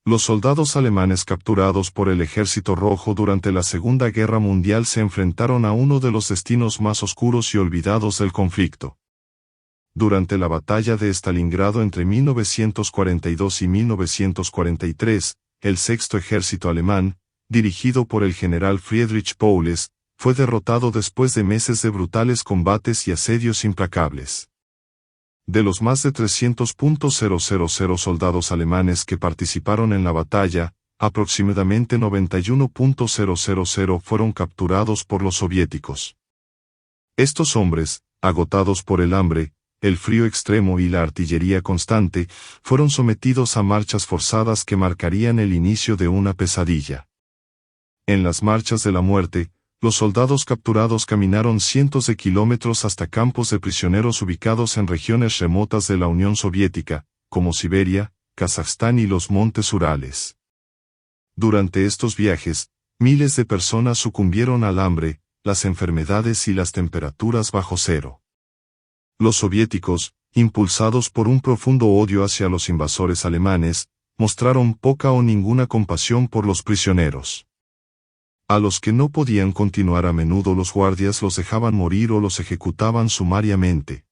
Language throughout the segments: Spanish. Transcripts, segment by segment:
Los soldados alemanes capturados por el Ejército Rojo durante la Segunda Guerra Mundial se enfrentaron a uno de los destinos más oscuros y olvidados del conflicto. Durante la batalla de Stalingrado entre 1942 y 1943, el Sexto Ejército Alemán, dirigido por el general Friedrich Paules, fue derrotado después de meses de brutales combates y asedios implacables. De los más de 300.000 soldados alemanes que participaron en la batalla, aproximadamente 91.000 fueron capturados por los soviéticos. Estos hombres, agotados por el hambre, el frío extremo y la artillería constante, fueron sometidos a marchas forzadas que marcarían el inicio de una pesadilla. En las marchas de la muerte, los soldados capturados caminaron cientos de kilómetros hasta campos de prisioneros ubicados en regiones remotas de la Unión Soviética, como Siberia, Kazajstán y los montes Urales. Durante estos viajes, miles de personas sucumbieron al hambre, las enfermedades y las temperaturas bajo cero. Los soviéticos, impulsados por un profundo odio hacia los invasores alemanes, mostraron poca o ninguna compasión por los prisioneros. A los que no podían continuar a menudo los guardias los dejaban morir o los ejecutaban sumariamente.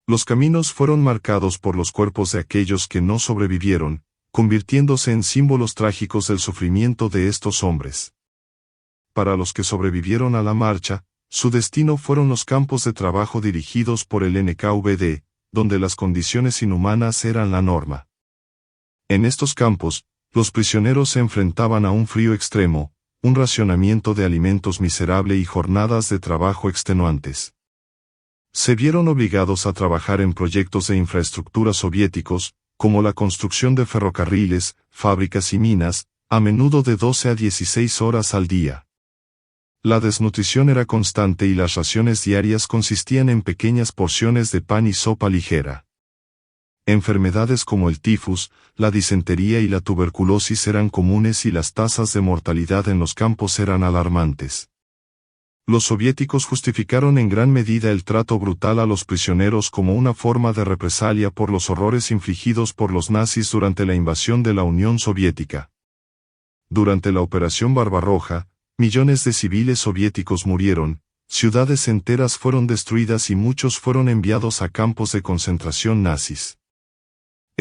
Los caminos fueron marcados por los cuerpos de aquellos que no sobrevivieron, convirtiéndose en símbolos trágicos del sufrimiento de estos hombres. Para los que sobrevivieron a la marcha, su destino fueron los campos de trabajo dirigidos por el NKVD, donde las condiciones inhumanas eran la norma. En estos campos, los prisioneros se enfrentaban a un frío extremo, un racionamiento de alimentos miserable y jornadas de trabajo extenuantes. Se vieron obligados a trabajar en proyectos de infraestructura soviéticos, como la construcción de ferrocarriles, fábricas y minas, a menudo de 12 a 16 horas al día. La desnutrición era constante y las raciones diarias consistían en pequeñas porciones de pan y sopa ligera. Enfermedades como el tifus, la disentería y la tuberculosis eran comunes y las tasas de mortalidad en los campos eran alarmantes. Los soviéticos justificaron en gran medida el trato brutal a los prisioneros como una forma de represalia por los horrores infligidos por los nazis durante la invasión de la Unión Soviética. Durante la Operación Barbarroja, millones de civiles soviéticos murieron, ciudades enteras fueron destruidas y muchos fueron enviados a campos de concentración nazis.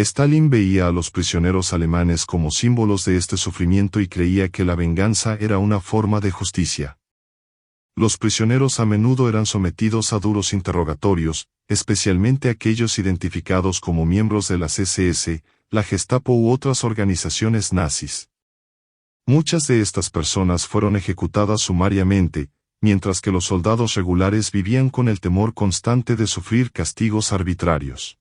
Stalin veía a los prisioneros alemanes como símbolos de este sufrimiento y creía que la venganza era una forma de justicia. Los prisioneros a menudo eran sometidos a duros interrogatorios, especialmente aquellos identificados como miembros de las SS, la Gestapo u otras organizaciones nazis. Muchas de estas personas fueron ejecutadas sumariamente, mientras que los soldados regulares vivían con el temor constante de sufrir castigos arbitrarios.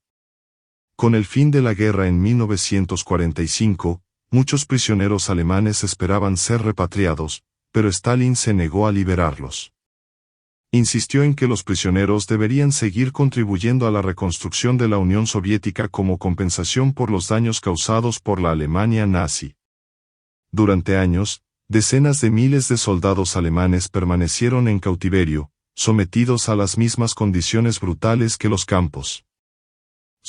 Con el fin de la guerra en 1945, muchos prisioneros alemanes esperaban ser repatriados, pero Stalin se negó a liberarlos. Insistió en que los prisioneros deberían seguir contribuyendo a la reconstrucción de la Unión Soviética como compensación por los daños causados por la Alemania nazi. Durante años, decenas de miles de soldados alemanes permanecieron en cautiverio, sometidos a las mismas condiciones brutales que los campos.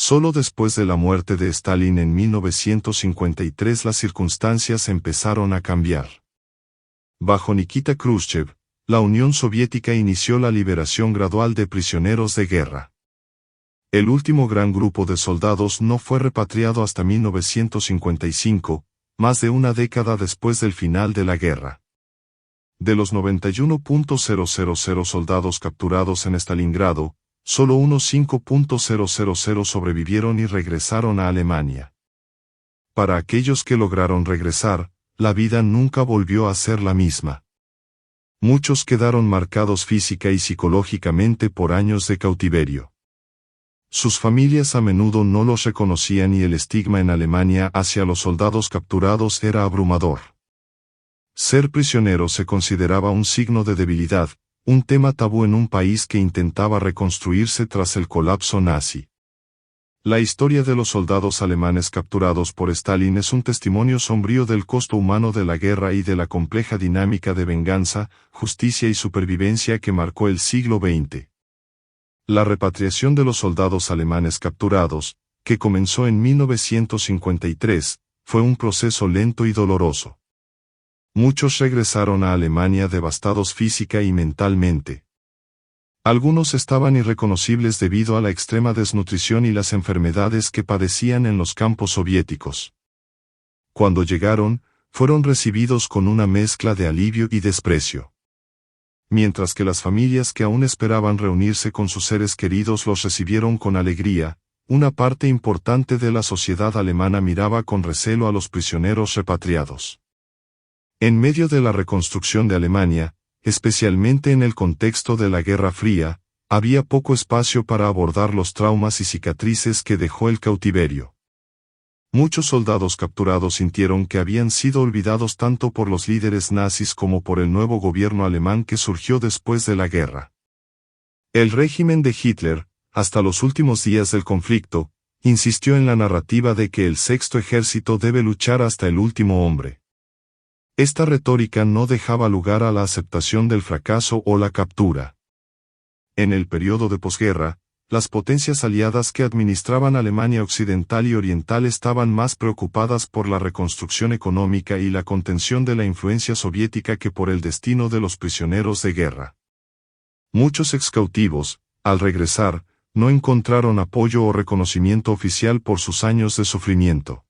Solo después de la muerte de Stalin en 1953 las circunstancias empezaron a cambiar. Bajo Nikita Khrushchev, la Unión Soviética inició la liberación gradual de prisioneros de guerra. El último gran grupo de soldados no fue repatriado hasta 1955, más de una década después del final de la guerra. De los 91.000 soldados capturados en Stalingrado, solo unos 5.000 sobrevivieron y regresaron a Alemania. Para aquellos que lograron regresar, la vida nunca volvió a ser la misma. Muchos quedaron marcados física y psicológicamente por años de cautiverio. Sus familias a menudo no los reconocían y el estigma en Alemania hacia los soldados capturados era abrumador. Ser prisionero se consideraba un signo de debilidad, un tema tabú en un país que intentaba reconstruirse tras el colapso nazi. La historia de los soldados alemanes capturados por Stalin es un testimonio sombrío del costo humano de la guerra y de la compleja dinámica de venganza, justicia y supervivencia que marcó el siglo XX. La repatriación de los soldados alemanes capturados, que comenzó en 1953, fue un proceso lento y doloroso. Muchos regresaron a Alemania devastados física y mentalmente. Algunos estaban irreconocibles debido a la extrema desnutrición y las enfermedades que padecían en los campos soviéticos. Cuando llegaron, fueron recibidos con una mezcla de alivio y desprecio. Mientras que las familias que aún esperaban reunirse con sus seres queridos los recibieron con alegría, una parte importante de la sociedad alemana miraba con recelo a los prisioneros repatriados. En medio de la reconstrucción de Alemania, especialmente en el contexto de la Guerra Fría, había poco espacio para abordar los traumas y cicatrices que dejó el cautiverio. Muchos soldados capturados sintieron que habían sido olvidados tanto por los líderes nazis como por el nuevo gobierno alemán que surgió después de la guerra. El régimen de Hitler, hasta los últimos días del conflicto, insistió en la narrativa de que el Sexto Ejército debe luchar hasta el último hombre. Esta retórica no dejaba lugar a la aceptación del fracaso o la captura. En el periodo de posguerra, las potencias aliadas que administraban Alemania Occidental y Oriental estaban más preocupadas por la reconstrucción económica y la contención de la influencia soviética que por el destino de los prisioneros de guerra. Muchos excautivos, al regresar, no encontraron apoyo o reconocimiento oficial por sus años de sufrimiento.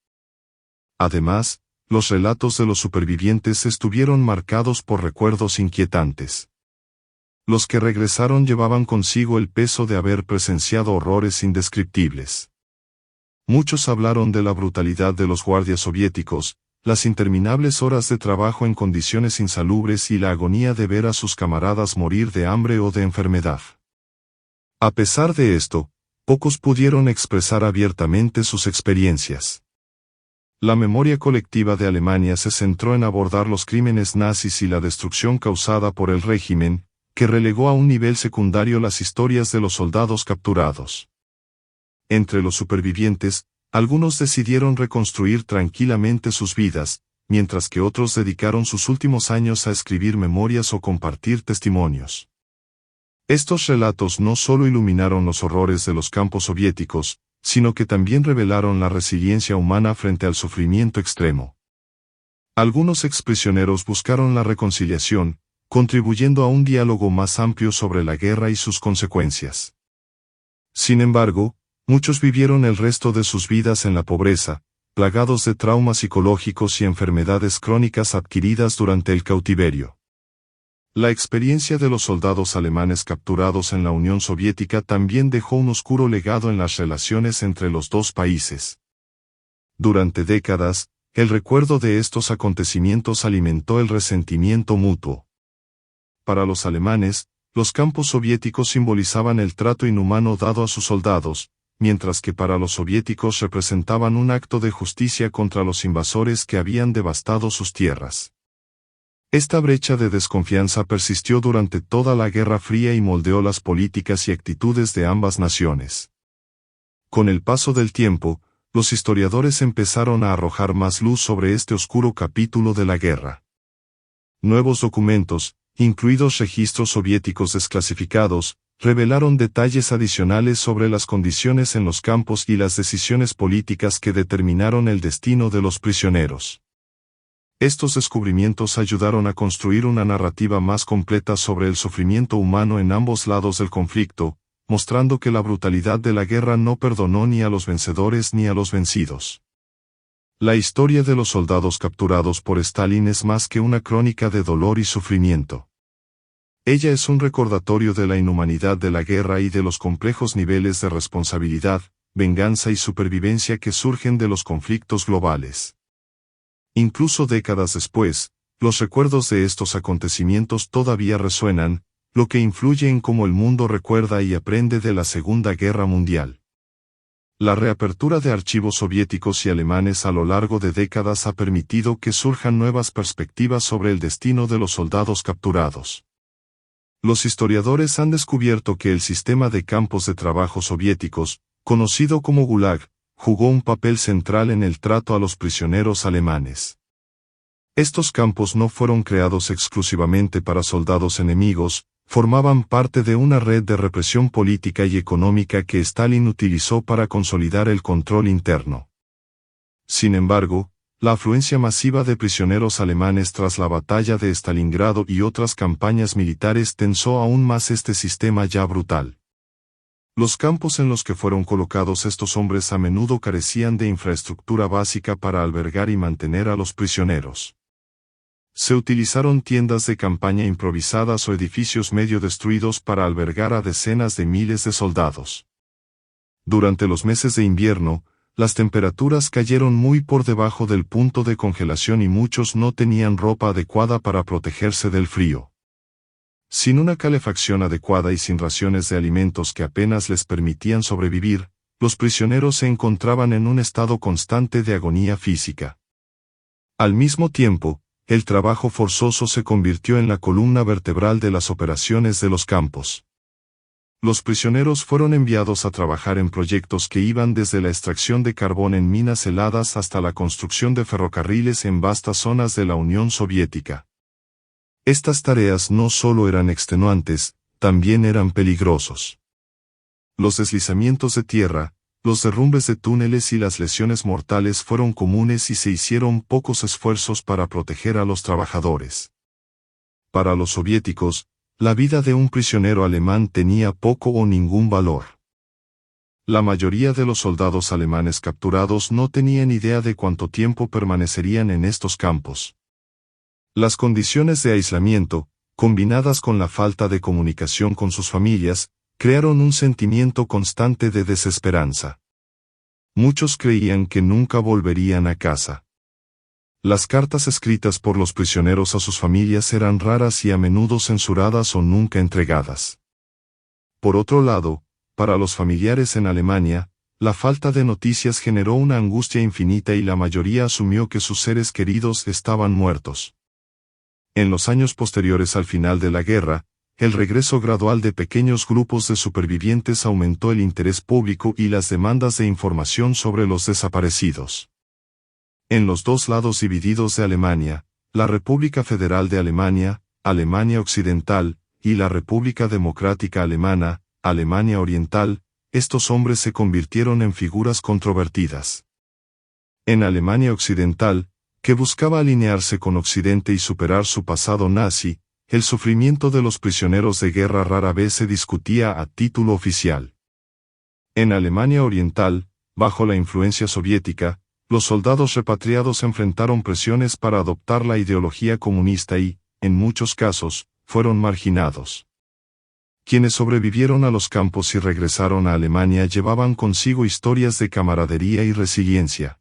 Además, los relatos de los supervivientes estuvieron marcados por recuerdos inquietantes. Los que regresaron llevaban consigo el peso de haber presenciado horrores indescriptibles. Muchos hablaron de la brutalidad de los guardias soviéticos, las interminables horas de trabajo en condiciones insalubres y la agonía de ver a sus camaradas morir de hambre o de enfermedad. A pesar de esto, pocos pudieron expresar abiertamente sus experiencias. La memoria colectiva de Alemania se centró en abordar los crímenes nazis y la destrucción causada por el régimen, que relegó a un nivel secundario las historias de los soldados capturados. Entre los supervivientes, algunos decidieron reconstruir tranquilamente sus vidas, mientras que otros dedicaron sus últimos años a escribir memorias o compartir testimonios. Estos relatos no solo iluminaron los horrores de los campos soviéticos, sino que también revelaron la resiliencia humana frente al sufrimiento extremo. Algunos exprisioneros buscaron la reconciliación, contribuyendo a un diálogo más amplio sobre la guerra y sus consecuencias. Sin embargo, muchos vivieron el resto de sus vidas en la pobreza, plagados de traumas psicológicos y enfermedades crónicas adquiridas durante el cautiverio. La experiencia de los soldados alemanes capturados en la Unión Soviética también dejó un oscuro legado en las relaciones entre los dos países. Durante décadas, el recuerdo de estos acontecimientos alimentó el resentimiento mutuo. Para los alemanes, los campos soviéticos simbolizaban el trato inhumano dado a sus soldados, mientras que para los soviéticos representaban un acto de justicia contra los invasores que habían devastado sus tierras. Esta brecha de desconfianza persistió durante toda la Guerra Fría y moldeó las políticas y actitudes de ambas naciones. Con el paso del tiempo, los historiadores empezaron a arrojar más luz sobre este oscuro capítulo de la guerra. Nuevos documentos, incluidos registros soviéticos desclasificados, revelaron detalles adicionales sobre las condiciones en los campos y las decisiones políticas que determinaron el destino de los prisioneros. Estos descubrimientos ayudaron a construir una narrativa más completa sobre el sufrimiento humano en ambos lados del conflicto, mostrando que la brutalidad de la guerra no perdonó ni a los vencedores ni a los vencidos. La historia de los soldados capturados por Stalin es más que una crónica de dolor y sufrimiento. Ella es un recordatorio de la inhumanidad de la guerra y de los complejos niveles de responsabilidad, venganza y supervivencia que surgen de los conflictos globales. Incluso décadas después, los recuerdos de estos acontecimientos todavía resuenan, lo que influye en cómo el mundo recuerda y aprende de la Segunda Guerra Mundial. La reapertura de archivos soviéticos y alemanes a lo largo de décadas ha permitido que surjan nuevas perspectivas sobre el destino de los soldados capturados. Los historiadores han descubierto que el sistema de campos de trabajo soviéticos, conocido como Gulag, jugó un papel central en el trato a los prisioneros alemanes. Estos campos no fueron creados exclusivamente para soldados enemigos, formaban parte de una red de represión política y económica que Stalin utilizó para consolidar el control interno. Sin embargo, la afluencia masiva de prisioneros alemanes tras la batalla de Stalingrado y otras campañas militares tensó aún más este sistema ya brutal. Los campos en los que fueron colocados estos hombres a menudo carecían de infraestructura básica para albergar y mantener a los prisioneros. Se utilizaron tiendas de campaña improvisadas o edificios medio destruidos para albergar a decenas de miles de soldados. Durante los meses de invierno, las temperaturas cayeron muy por debajo del punto de congelación y muchos no tenían ropa adecuada para protegerse del frío. Sin una calefacción adecuada y sin raciones de alimentos que apenas les permitían sobrevivir, los prisioneros se encontraban en un estado constante de agonía física. Al mismo tiempo, el trabajo forzoso se convirtió en la columna vertebral de las operaciones de los campos. Los prisioneros fueron enviados a trabajar en proyectos que iban desde la extracción de carbón en minas heladas hasta la construcción de ferrocarriles en vastas zonas de la Unión Soviética. Estas tareas no solo eran extenuantes, también eran peligrosos. Los deslizamientos de tierra, los derrumbes de túneles y las lesiones mortales fueron comunes y se hicieron pocos esfuerzos para proteger a los trabajadores. Para los soviéticos, la vida de un prisionero alemán tenía poco o ningún valor. La mayoría de los soldados alemanes capturados no tenían idea de cuánto tiempo permanecerían en estos campos. Las condiciones de aislamiento, combinadas con la falta de comunicación con sus familias, crearon un sentimiento constante de desesperanza. Muchos creían que nunca volverían a casa. Las cartas escritas por los prisioneros a sus familias eran raras y a menudo censuradas o nunca entregadas. Por otro lado, para los familiares en Alemania, la falta de noticias generó una angustia infinita y la mayoría asumió que sus seres queridos estaban muertos. En los años posteriores al final de la guerra, el regreso gradual de pequeños grupos de supervivientes aumentó el interés público y las demandas de información sobre los desaparecidos. En los dos lados divididos de Alemania, la República Federal de Alemania, Alemania Occidental, y la República Democrática Alemana, Alemania Oriental, estos hombres se convirtieron en figuras controvertidas. En Alemania Occidental, que buscaba alinearse con Occidente y superar su pasado nazi, el sufrimiento de los prisioneros de guerra rara vez se discutía a título oficial. En Alemania Oriental, bajo la influencia soviética, los soldados repatriados enfrentaron presiones para adoptar la ideología comunista y, en muchos casos, fueron marginados. Quienes sobrevivieron a los campos y regresaron a Alemania llevaban consigo historias de camaradería y resiliencia.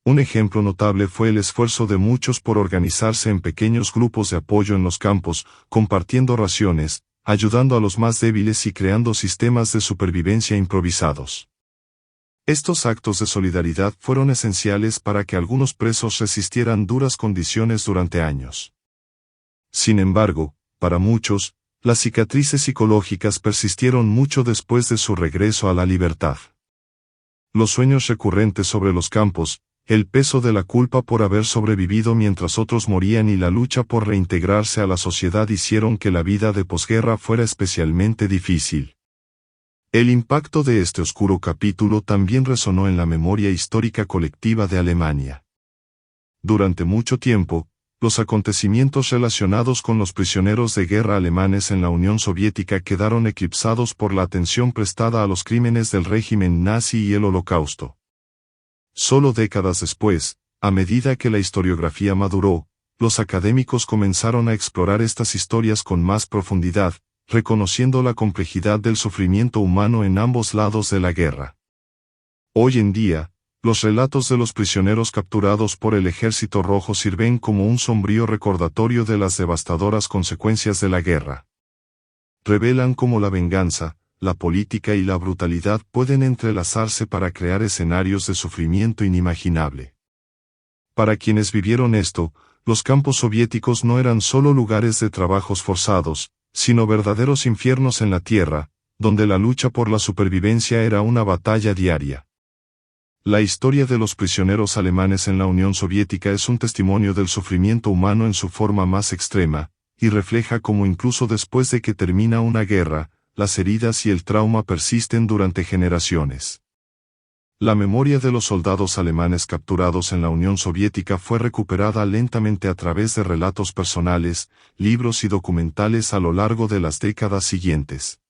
Un ejemplo notable fue el esfuerzo de muchos por organizarse en pequeños grupos de apoyo en los campos, compartiendo raciones, ayudando a los más débiles y creando sistemas de supervivencia improvisados. Estos actos de solidaridad fueron esenciales para que algunos presos resistieran duras condiciones durante años. Sin embargo, para muchos, las cicatrices psicológicas persistieron mucho después de su regreso a la libertad. Los sueños recurrentes sobre los campos, el peso de la culpa por haber sobrevivido mientras otros morían y la lucha por reintegrarse a la sociedad hicieron que la vida de posguerra fuera especialmente difícil. El impacto de este oscuro capítulo también resonó en la memoria histórica colectiva de Alemania. Durante mucho tiempo, los acontecimientos relacionados con los prisioneros de guerra alemanes en la Unión Soviética quedaron eclipsados por la atención prestada a los crímenes del régimen nazi y el Holocausto. Solo décadas después, a medida que la historiografía maduró, los académicos comenzaron a explorar estas historias con más profundidad, reconociendo la complejidad del sufrimiento humano en ambos lados de la guerra. Hoy en día, los relatos de los prisioneros capturados por el Ejército Rojo sirven como un sombrío recordatorio de las devastadoras consecuencias de la guerra. Revelan cómo la venganza, la política y la brutalidad pueden entrelazarse para crear escenarios de sufrimiento inimaginable. Para quienes vivieron esto, los campos soviéticos no eran solo lugares de trabajos forzados, sino verdaderos infiernos en la tierra, donde la lucha por la supervivencia era una batalla diaria. La historia de los prisioneros alemanes en la Unión Soviética es un testimonio del sufrimiento humano en su forma más extrema, y refleja cómo incluso después de que termina una guerra, las heridas y el trauma persisten durante generaciones. La memoria de los soldados alemanes capturados en la Unión Soviética fue recuperada lentamente a través de relatos personales, libros y documentales a lo largo de las décadas siguientes.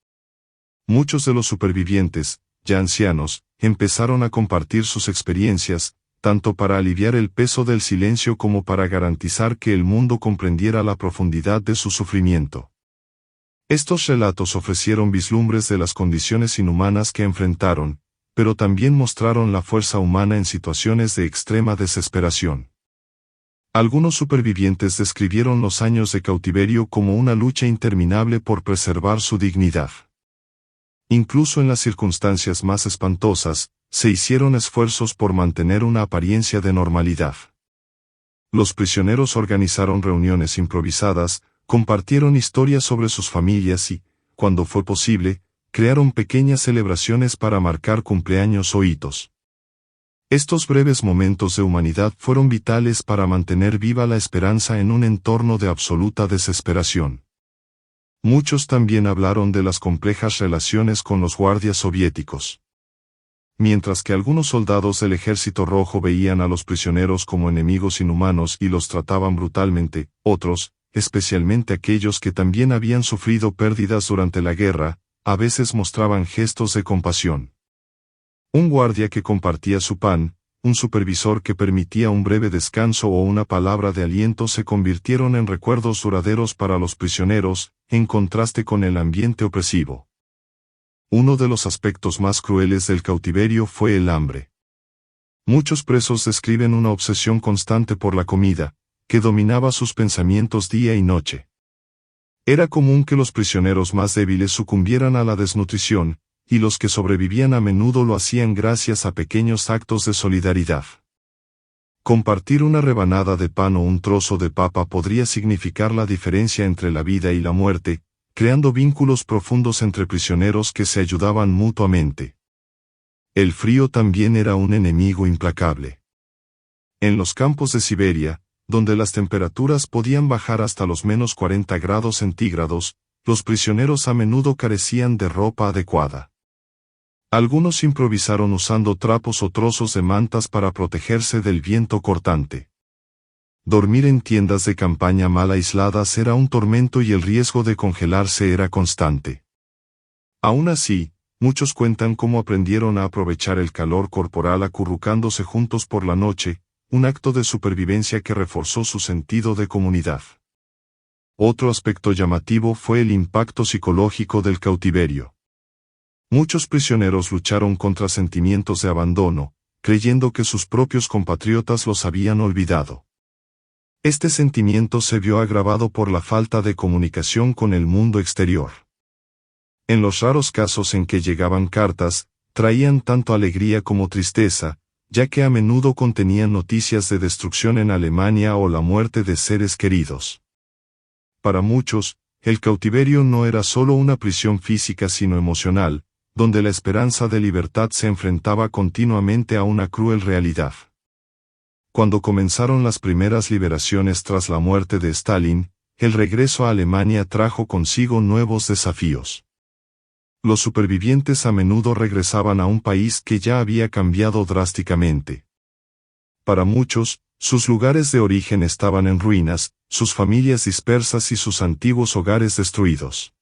Muchos de los supervivientes, ya ancianos, empezaron a compartir sus experiencias, tanto para aliviar el peso del silencio como para garantizar que el mundo comprendiera la profundidad de su sufrimiento. Estos relatos ofrecieron vislumbres de las condiciones inhumanas que enfrentaron, pero también mostraron la fuerza humana en situaciones de extrema desesperación. Algunos supervivientes describieron los años de cautiverio como una lucha interminable por preservar su dignidad. Incluso en las circunstancias más espantosas, se hicieron esfuerzos por mantener una apariencia de normalidad. Los prisioneros organizaron reuniones improvisadas, compartieron historias sobre sus familias y, cuando fue posible, crearon pequeñas celebraciones para marcar cumpleaños o hitos. Estos breves momentos de humanidad fueron vitales para mantener viva la esperanza en un entorno de absoluta desesperación. Muchos también hablaron de las complejas relaciones con los guardias soviéticos. Mientras que algunos soldados del Ejército Rojo veían a los prisioneros como enemigos inhumanos y los trataban brutalmente, otros, especialmente aquellos que también habían sufrido pérdidas durante la guerra, a veces mostraban gestos de compasión. Un guardia que compartía su pan, un supervisor que permitía un breve descanso o una palabra de aliento se convirtieron en recuerdos duraderos para los prisioneros, en contraste con el ambiente opresivo. Uno de los aspectos más crueles del cautiverio fue el hambre. Muchos presos describen una obsesión constante por la comida, que dominaba sus pensamientos día y noche. Era común que los prisioneros más débiles sucumbieran a la desnutrición, y los que sobrevivían a menudo lo hacían gracias a pequeños actos de solidaridad. Compartir una rebanada de pan o un trozo de papa podría significar la diferencia entre la vida y la muerte, creando vínculos profundos entre prisioneros que se ayudaban mutuamente. El frío también era un enemigo implacable. En los campos de Siberia, donde las temperaturas podían bajar hasta los menos 40 grados centígrados, los prisioneros a menudo carecían de ropa adecuada. Algunos improvisaron usando trapos o trozos de mantas para protegerse del viento cortante. Dormir en tiendas de campaña mal aisladas era un tormento y el riesgo de congelarse era constante. Aún así, muchos cuentan cómo aprendieron a aprovechar el calor corporal acurrucándose juntos por la noche, un acto de supervivencia que reforzó su sentido de comunidad. Otro aspecto llamativo fue el impacto psicológico del cautiverio. Muchos prisioneros lucharon contra sentimientos de abandono, creyendo que sus propios compatriotas los habían olvidado. Este sentimiento se vio agravado por la falta de comunicación con el mundo exterior. En los raros casos en que llegaban cartas, traían tanto alegría como tristeza, ya que a menudo contenían noticias de destrucción en Alemania o la muerte de seres queridos. Para muchos, el cautiverio no era solo una prisión física sino emocional, donde la esperanza de libertad se enfrentaba continuamente a una cruel realidad. Cuando comenzaron las primeras liberaciones tras la muerte de Stalin, el regreso a Alemania trajo consigo nuevos desafíos. Los supervivientes a menudo regresaban a un país que ya había cambiado drásticamente. Para muchos, sus lugares de origen estaban en ruinas, sus familias dispersas y sus antiguos hogares destruidos.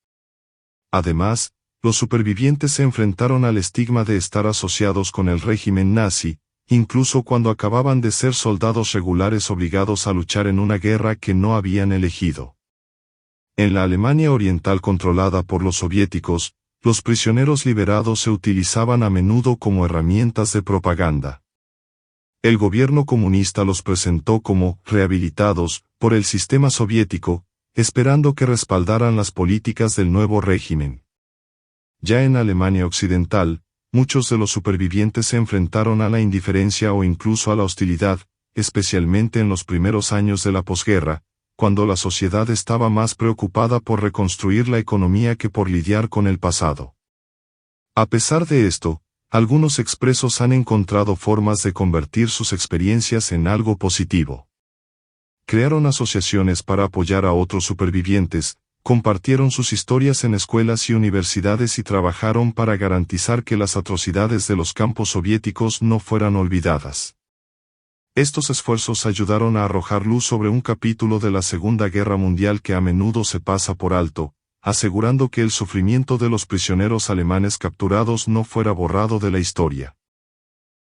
Además, los supervivientes se enfrentaron al estigma de estar asociados con el régimen nazi, incluso cuando acababan de ser soldados regulares obligados a luchar en una guerra que no habían elegido. En la Alemania oriental controlada por los soviéticos, los prisioneros liberados se utilizaban a menudo como herramientas de propaganda. El gobierno comunista los presentó como rehabilitados por el sistema soviético, esperando que respaldaran las políticas del nuevo régimen. Ya en Alemania occidental, muchos de los supervivientes se enfrentaron a la indiferencia o incluso a la hostilidad, especialmente en los primeros años de la posguerra, cuando la sociedad estaba más preocupada por reconstruir la economía que por lidiar con el pasado. A pesar de esto, algunos expresos han encontrado formas de convertir sus experiencias en algo positivo. Crearon asociaciones para apoyar a otros supervivientes, compartieron sus historias en escuelas y universidades y trabajaron para garantizar que las atrocidades de los campos soviéticos no fueran olvidadas. Estos esfuerzos ayudaron a arrojar luz sobre un capítulo de la Segunda Guerra Mundial que a menudo se pasa por alto, asegurando que el sufrimiento de los prisioneros alemanes capturados no fuera borrado de la historia.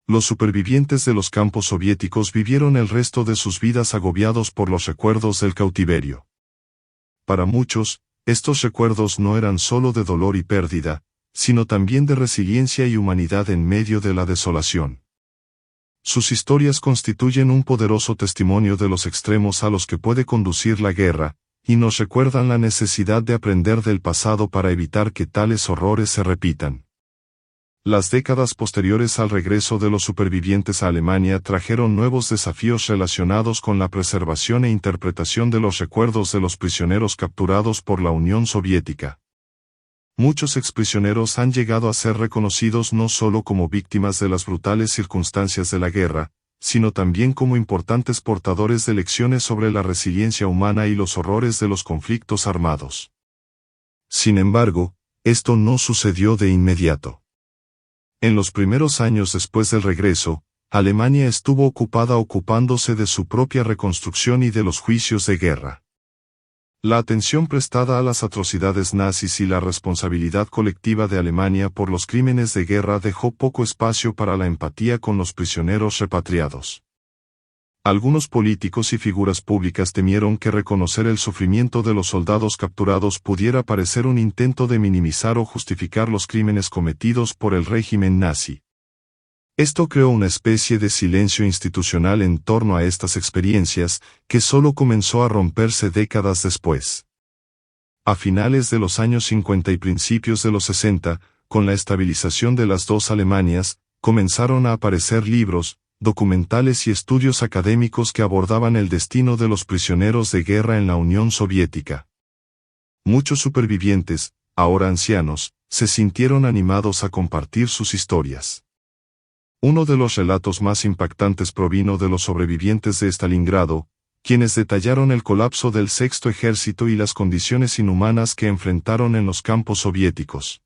Los supervivientes de los campos soviéticos vivieron el resto de sus vidas agobiados por los recuerdos del cautiverio. Para muchos, estos recuerdos no eran solo de dolor y pérdida, sino también de resiliencia y humanidad en medio de la desolación. Sus historias constituyen un poderoso testimonio de los extremos a los que puede conducir la guerra, y nos recuerdan la necesidad de aprender del pasado para evitar que tales horrores se repitan. Las décadas posteriores al regreso de los supervivientes a Alemania trajeron nuevos desafíos relacionados con la preservación e interpretación de los recuerdos de los prisioneros capturados por la Unión Soviética. Muchos exprisioneros han llegado a ser reconocidos no solo como víctimas de las brutales circunstancias de la guerra, sino también como importantes portadores de lecciones sobre la resiliencia humana y los horrores de los conflictos armados. Sin embargo, esto no sucedió de inmediato. En los primeros años después del regreso, Alemania estuvo ocupada ocupándose de su propia reconstrucción y de los juicios de guerra. La atención prestada a las atrocidades nazis y la responsabilidad colectiva de Alemania por los crímenes de guerra dejó poco espacio para la empatía con los prisioneros repatriados. Algunos políticos y figuras públicas temieron que reconocer el sufrimiento de los soldados capturados pudiera parecer un intento de minimizar o justificar los crímenes cometidos por el régimen nazi. Esto creó una especie de silencio institucional en torno a estas experiencias, que solo comenzó a romperse décadas después. A finales de los años 50 y principios de los 60, con la estabilización de las dos Alemanias, comenzaron a aparecer libros, documentales y estudios académicos que abordaban el destino de los prisioneros de guerra en la Unión Soviética. Muchos supervivientes, ahora ancianos, se sintieron animados a compartir sus historias. Uno de los relatos más impactantes provino de los sobrevivientes de Stalingrado, quienes detallaron el colapso del Sexto Ejército y las condiciones inhumanas que enfrentaron en los campos soviéticos.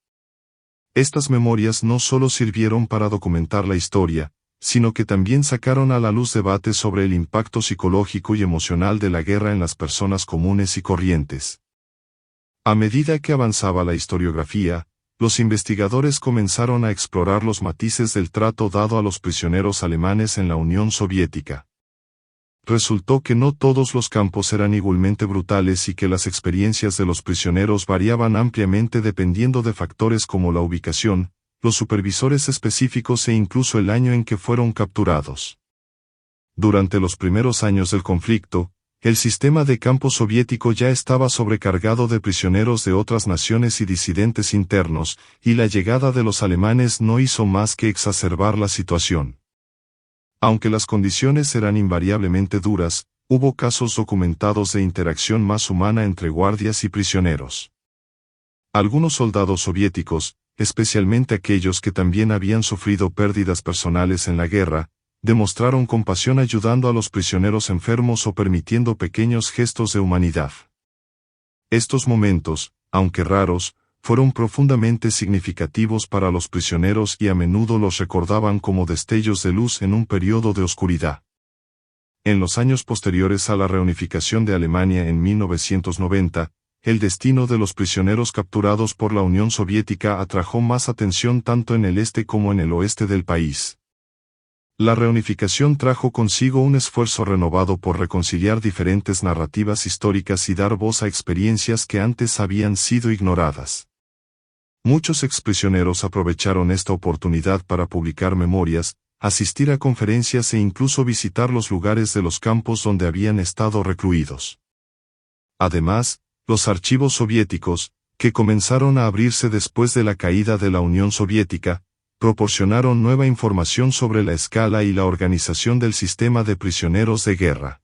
Estas memorias no solo sirvieron para documentar la historia, sino que también sacaron a la luz debates sobre el impacto psicológico y emocional de la guerra en las personas comunes y corrientes. A medida que avanzaba la historiografía, los investigadores comenzaron a explorar los matices del trato dado a los prisioneros alemanes en la Unión Soviética. Resultó que no todos los campos eran igualmente brutales y que las experiencias de los prisioneros variaban ampliamente dependiendo de factores como la ubicación, los supervisores específicos e incluso el año en que fueron capturados. Durante los primeros años del conflicto, el sistema de campos soviético ya estaba sobrecargado de prisioneros de otras naciones y disidentes internos, y la llegada de los alemanes no hizo más que exacerbar la situación. Aunque las condiciones eran invariablemente duras, hubo casos documentados de interacción más humana entre guardias y prisioneros. Algunos soldados soviéticos, especialmente aquellos que también habían sufrido pérdidas personales en la guerra, demostraron compasión ayudando a los prisioneros enfermos o permitiendo pequeños gestos de humanidad. Estos momentos, aunque raros, fueron profundamente significativos para los prisioneros y a menudo los recordaban como destellos de luz en un periodo de oscuridad. En los años posteriores a la reunificación de Alemania en 1990, el destino de los prisioneros capturados por la Unión Soviética atrajo más atención tanto en el este como en el oeste del país. La reunificación trajo consigo un esfuerzo renovado por reconciliar diferentes narrativas históricas y dar voz a experiencias que antes habían sido ignoradas. Muchos exprisioneros aprovecharon esta oportunidad para publicar memorias, asistir a conferencias e incluso visitar los lugares de los campos donde habían estado recluidos. Además, los archivos soviéticos, que comenzaron a abrirse después de la caída de la Unión Soviética, proporcionaron nueva información sobre la escala y la organización del sistema de prisioneros de guerra.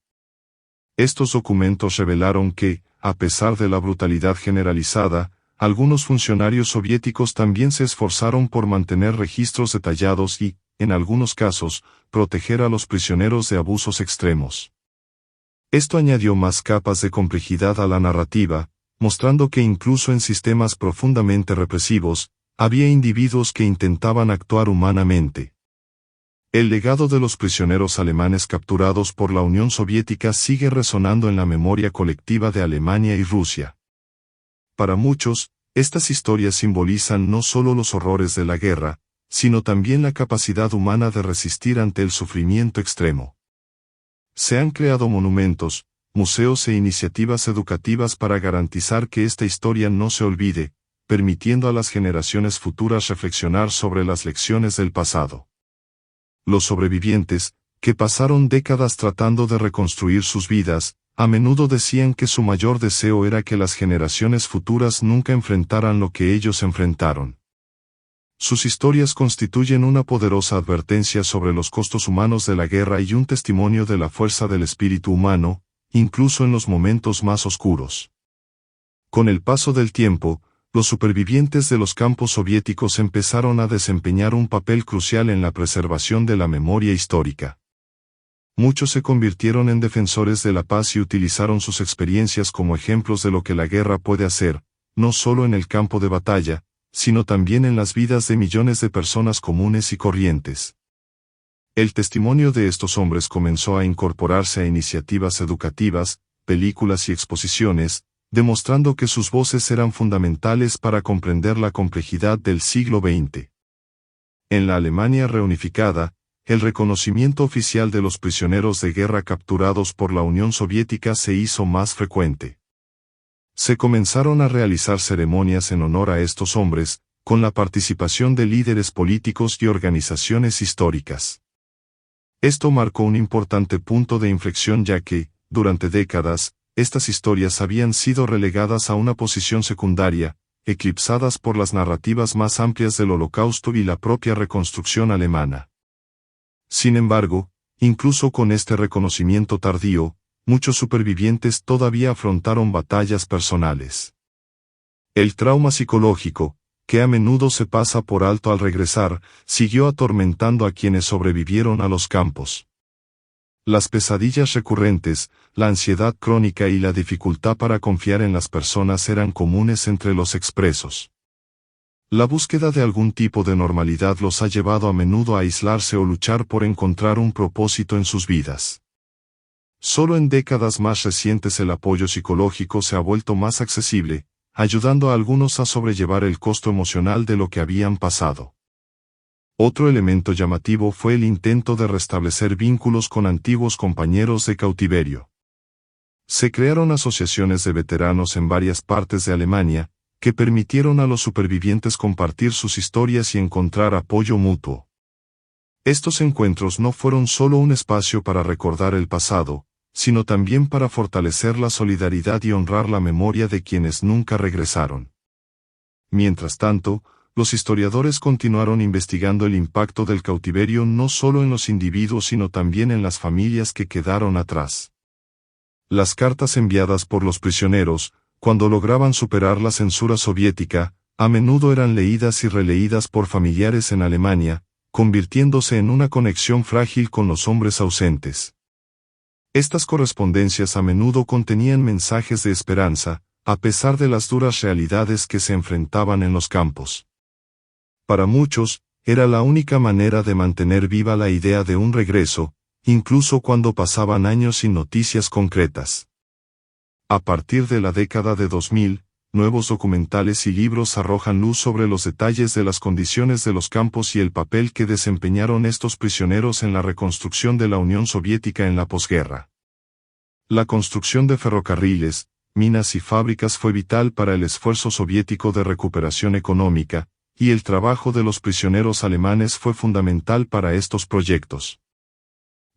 Estos documentos revelaron que, a pesar de la brutalidad generalizada, algunos funcionarios soviéticos también se esforzaron por mantener registros detallados y, en algunos casos, proteger a los prisioneros de abusos extremos. Esto añadió más capas de complejidad a la narrativa, mostrando que incluso en sistemas profundamente represivos, había individuos que intentaban actuar humanamente. El legado de los prisioneros alemanes capturados por la Unión Soviética sigue resonando en la memoria colectiva de Alemania y Rusia. Para muchos, estas historias simbolizan no solo los horrores de la guerra, sino también la capacidad humana de resistir ante el sufrimiento extremo. Se han creado monumentos, museos e iniciativas educativas para garantizar que esta historia no se olvide, permitiendo a las generaciones futuras reflexionar sobre las lecciones del pasado. Los sobrevivientes, que pasaron décadas tratando de reconstruir sus vidas, a menudo decían que su mayor deseo era que las generaciones futuras nunca enfrentaran lo que ellos enfrentaron. Sus historias constituyen una poderosa advertencia sobre los costos humanos de la guerra y un testimonio de la fuerza del espíritu humano, incluso en los momentos más oscuros. Con el paso del tiempo, los supervivientes de los campos soviéticos empezaron a desempeñar un papel crucial en la preservación de la memoria histórica. Muchos se convirtieron en defensores de la paz y utilizaron sus experiencias como ejemplos de lo que la guerra puede hacer, no solo en el campo de batalla, sino también en las vidas de millones de personas comunes y corrientes. El testimonio de estos hombres comenzó a incorporarse a iniciativas educativas, películas y exposiciones, demostrando que sus voces eran fundamentales para comprender la complejidad del siglo XX. En la Alemania reunificada, el reconocimiento oficial de los prisioneros de guerra capturados por la Unión Soviética se hizo más frecuente. Se comenzaron a realizar ceremonias en honor a estos hombres, con la participación de líderes políticos y organizaciones históricas. Esto marcó un importante punto de inflexión ya que, durante décadas, estas historias habían sido relegadas a una posición secundaria, eclipsadas por las narrativas más amplias del Holocausto y la propia reconstrucción alemana. Sin embargo, incluso con este reconocimiento tardío, muchos supervivientes todavía afrontaron batallas personales. El trauma psicológico, que a menudo se pasa por alto al regresar, siguió atormentando a quienes sobrevivieron a los campos. Las pesadillas recurrentes, la ansiedad crónica y la dificultad para confiar en las personas eran comunes entre los expresos. La búsqueda de algún tipo de normalidad los ha llevado a menudo a aislarse o luchar por encontrar un propósito en sus vidas. Solo en décadas más recientes el apoyo psicológico se ha vuelto más accesible, ayudando a algunos a sobrellevar el costo emocional de lo que habían pasado. Otro elemento llamativo fue el intento de restablecer vínculos con antiguos compañeros de cautiverio. Se crearon asociaciones de veteranos en varias partes de Alemania, que permitieron a los supervivientes compartir sus historias y encontrar apoyo mutuo. Estos encuentros no fueron solo un espacio para recordar el pasado, sino también para fortalecer la solidaridad y honrar la memoria de quienes nunca regresaron. Mientras tanto, los historiadores continuaron investigando el impacto del cautiverio no solo en los individuos sino también en las familias que quedaron atrás. Las cartas enviadas por los prisioneros, cuando lograban superar la censura soviética, a menudo eran leídas y releídas por familiares en Alemania, convirtiéndose en una conexión frágil con los hombres ausentes. Estas correspondencias a menudo contenían mensajes de esperanza, a pesar de las duras realidades que se enfrentaban en los campos. Para muchos, era la única manera de mantener viva la idea de un regreso, incluso cuando pasaban años sin noticias concretas. A partir de la década de 2000, nuevos documentales y libros arrojan luz sobre los detalles de las condiciones de los campos y el papel que desempeñaron estos prisioneros en la reconstrucción de la Unión Soviética en la posguerra. La construcción de ferrocarriles, minas y fábricas fue vital para el esfuerzo soviético de recuperación económica, y el trabajo de los prisioneros alemanes fue fundamental para estos proyectos.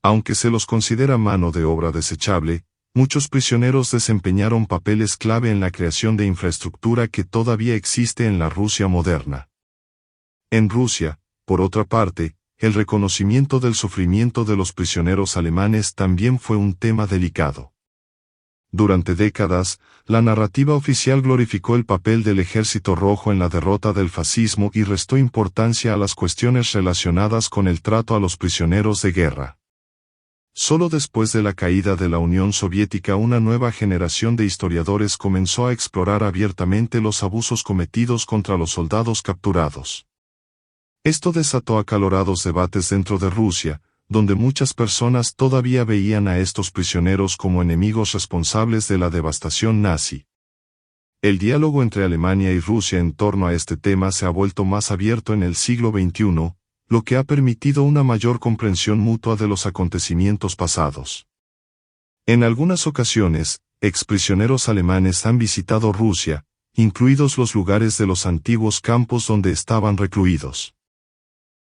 Aunque se los considera mano de obra desechable, muchos prisioneros desempeñaron papeles clave en la creación de infraestructura que todavía existe en la Rusia moderna. En Rusia, por otra parte, el reconocimiento del sufrimiento de los prisioneros alemanes también fue un tema delicado. Durante décadas, la narrativa oficial glorificó el papel del Ejército Rojo en la derrota del fascismo y restó importancia a las cuestiones relacionadas con el trato a los prisioneros de guerra. Solo después de la caída de la Unión Soviética una nueva generación de historiadores comenzó a explorar abiertamente los abusos cometidos contra los soldados capturados. Esto desató acalorados debates dentro de Rusia, donde muchas personas todavía veían a estos prisioneros como enemigos responsables de la devastación nazi. El diálogo entre Alemania y Rusia en torno a este tema se ha vuelto más abierto en el siglo XXI, lo que ha permitido una mayor comprensión mutua de los acontecimientos pasados. En algunas ocasiones, exprisioneros alemanes han visitado Rusia, incluidos los lugares de los antiguos campos donde estaban recluidos.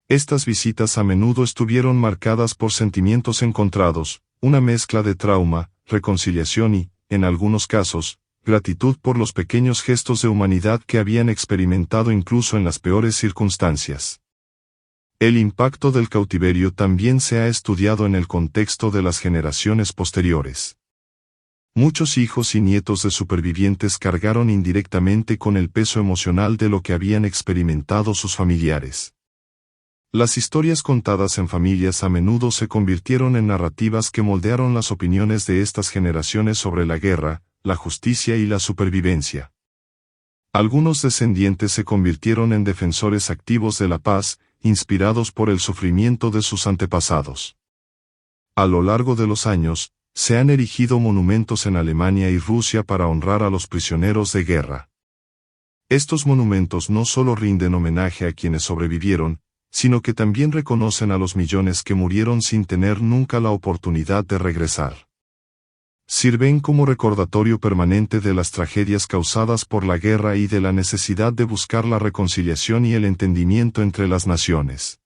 Estas visitas a menudo estuvieron marcadas por sentimientos encontrados, una mezcla de trauma, reconciliación y, en algunos casos, gratitud por los pequeños gestos de humanidad que habían experimentado incluso en las peores circunstancias. El impacto del cautiverio también se ha estudiado en el contexto de las generaciones posteriores. Muchos hijos y nietos de supervivientes cargaron indirectamente con el peso emocional de lo que habían experimentado sus familiares. Las historias contadas en familias a menudo se convirtieron en narrativas que moldearon las opiniones de estas generaciones sobre la guerra, la justicia y la supervivencia. Algunos descendientes se convirtieron en defensores activos de la paz, inspirados por el sufrimiento de sus antepasados. A lo largo de los años, se han erigido monumentos en Alemania y Rusia para honrar a los prisioneros de guerra. Estos monumentos no solo rinden homenaje a quienes sobrevivieron, sino que también reconocen a los millones que murieron sin tener nunca la oportunidad de regresar. Sirven como recordatorio permanente de las tragedias causadas por la guerra y de la necesidad de buscar la reconciliación y el entendimiento entre las naciones.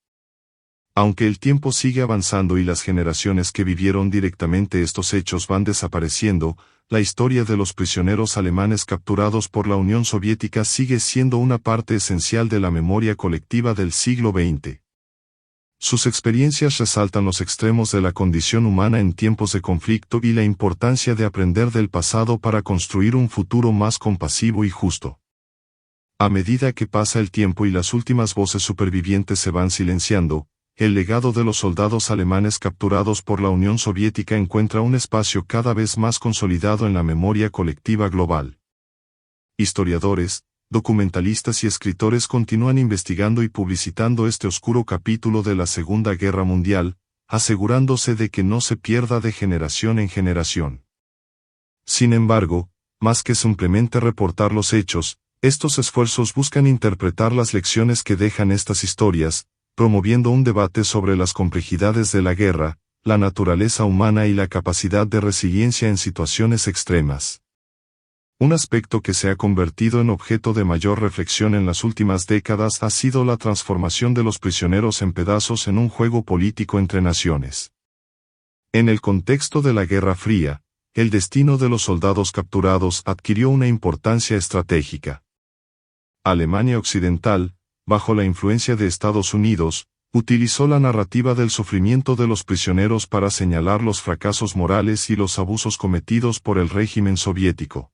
Aunque el tiempo sigue avanzando y las generaciones que vivieron directamente estos hechos van desapareciendo, la historia de los prisioneros alemanes capturados por la Unión Soviética sigue siendo una parte esencial de la memoria colectiva del siglo XX. Sus experiencias resaltan los extremos de la condición humana en tiempos de conflicto y la importancia de aprender del pasado para construir un futuro más compasivo y justo. A medida que pasa el tiempo y las últimas voces supervivientes se van silenciando, el legado de los soldados alemanes capturados por la Unión Soviética encuentra un espacio cada vez más consolidado en la memoria colectiva global. Historiadores, documentalistas y escritores continúan investigando y publicitando este oscuro capítulo de la Segunda Guerra Mundial, asegurándose de que no se pierda de generación en generación. Sin embargo, más que simplemente reportar los hechos, estos esfuerzos buscan interpretar las lecciones que dejan estas historias, promoviendo un debate sobre las complejidades de la guerra, la naturaleza humana y la capacidad de resiliencia en situaciones extremas. Un aspecto que se ha convertido en objeto de mayor reflexión en las últimas décadas ha sido la transformación de los prisioneros en pedazos en un juego político entre naciones. En el contexto de la Guerra Fría, el destino de los soldados capturados adquirió una importancia estratégica. Alemania Occidental, bajo la influencia de Estados Unidos, utilizó la narrativa del sufrimiento de los prisioneros para señalar los fracasos morales y los abusos cometidos por el régimen soviético.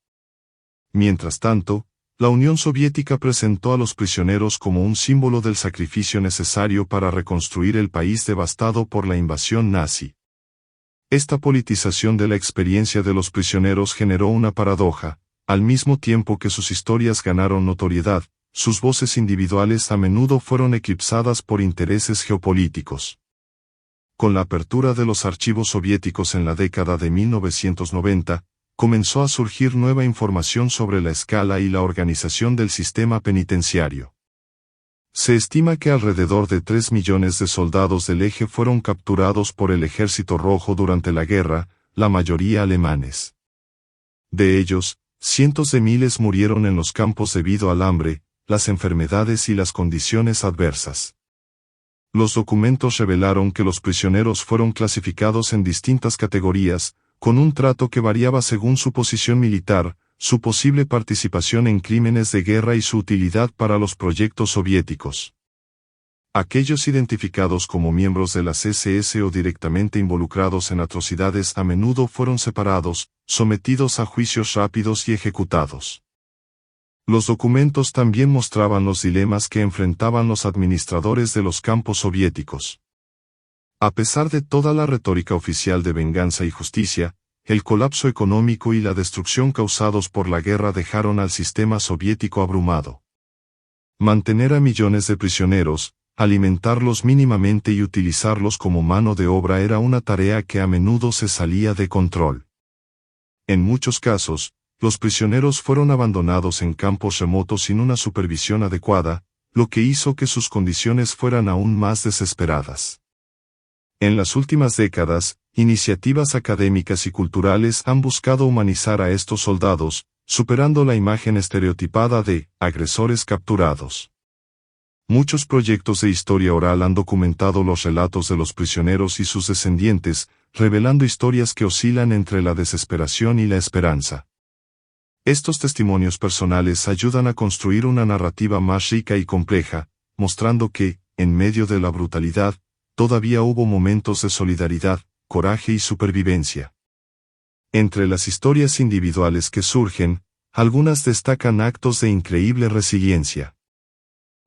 Mientras tanto, la Unión Soviética presentó a los prisioneros como un símbolo del sacrificio necesario para reconstruir el país devastado por la invasión nazi. Esta politización de la experiencia de los prisioneros generó una paradoja: al mismo tiempo que sus historias ganaron notoriedad, sus voces individuales a menudo fueron eclipsadas por intereses geopolíticos. Con la apertura de los archivos soviéticos en la década de 1990, comenzó a surgir nueva información sobre la escala y la organización del sistema penitenciario. Se estima que alrededor de 3 millones de soldados del Eje fueron capturados por el Ejército Rojo durante la guerra, la mayoría alemanes. De ellos, cientos de miles murieron en los campos debido al hambre, las enfermedades y las condiciones adversas. Los documentos revelaron que los prisioneros fueron clasificados en distintas categorías, con un trato que variaba según su posición militar, su posible participación en crímenes de guerra y su utilidad para los proyectos soviéticos. Aquellos identificados como miembros de las SS o directamente involucrados en atrocidades a menudo fueron separados, sometidos a juicios rápidos y ejecutados. Los documentos también mostraban los dilemas que enfrentaban los administradores de los campos soviéticos. A pesar de toda la retórica oficial de venganza y justicia, el colapso económico y la destrucción causados por la guerra dejaron al sistema soviético abrumado. Mantener a millones de prisioneros, alimentarlos mínimamente y utilizarlos como mano de obra era una tarea que a menudo se salía de control. En muchos casos, los prisioneros fueron abandonados en campos remotos sin una supervisión adecuada, lo que hizo que sus condiciones fueran aún más desesperadas. En las últimas décadas, iniciativas académicas y culturales han buscado humanizar a estos soldados, superando la imagen estereotipada de agresores capturados. Muchos proyectos de historia oral han documentado los relatos de los prisioneros y sus descendientes, revelando historias que oscilan entre la desesperación y la esperanza. Estos testimonios personales ayudan a construir una narrativa más rica y compleja, mostrando que, en medio de la brutalidad, todavía hubo momentos de solidaridad, coraje y supervivencia. Entre las historias individuales que surgen, algunas destacan actos de increíble resiliencia.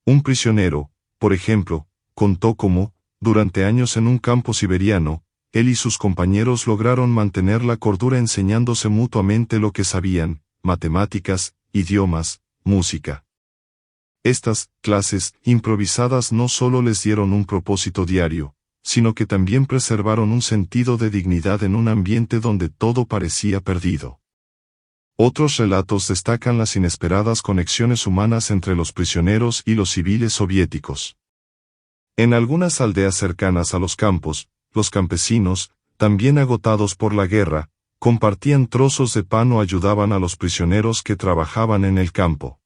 Un prisionero, por ejemplo, contó cómo, durante años en un campo siberiano, él y sus compañeros lograron mantener la cordura enseñándose mutuamente lo que sabían, matemáticas, idiomas, música. Estas clases improvisadas no solo les dieron un propósito diario, sino que también preservaron un sentido de dignidad en un ambiente donde todo parecía perdido. Otros relatos destacan las inesperadas conexiones humanas entre los prisioneros y los civiles soviéticos. En algunas aldeas cercanas a los campos, los campesinos, también agotados por la guerra, compartían trozos de pan o ayudaban a los prisioneros que trabajaban en el campo.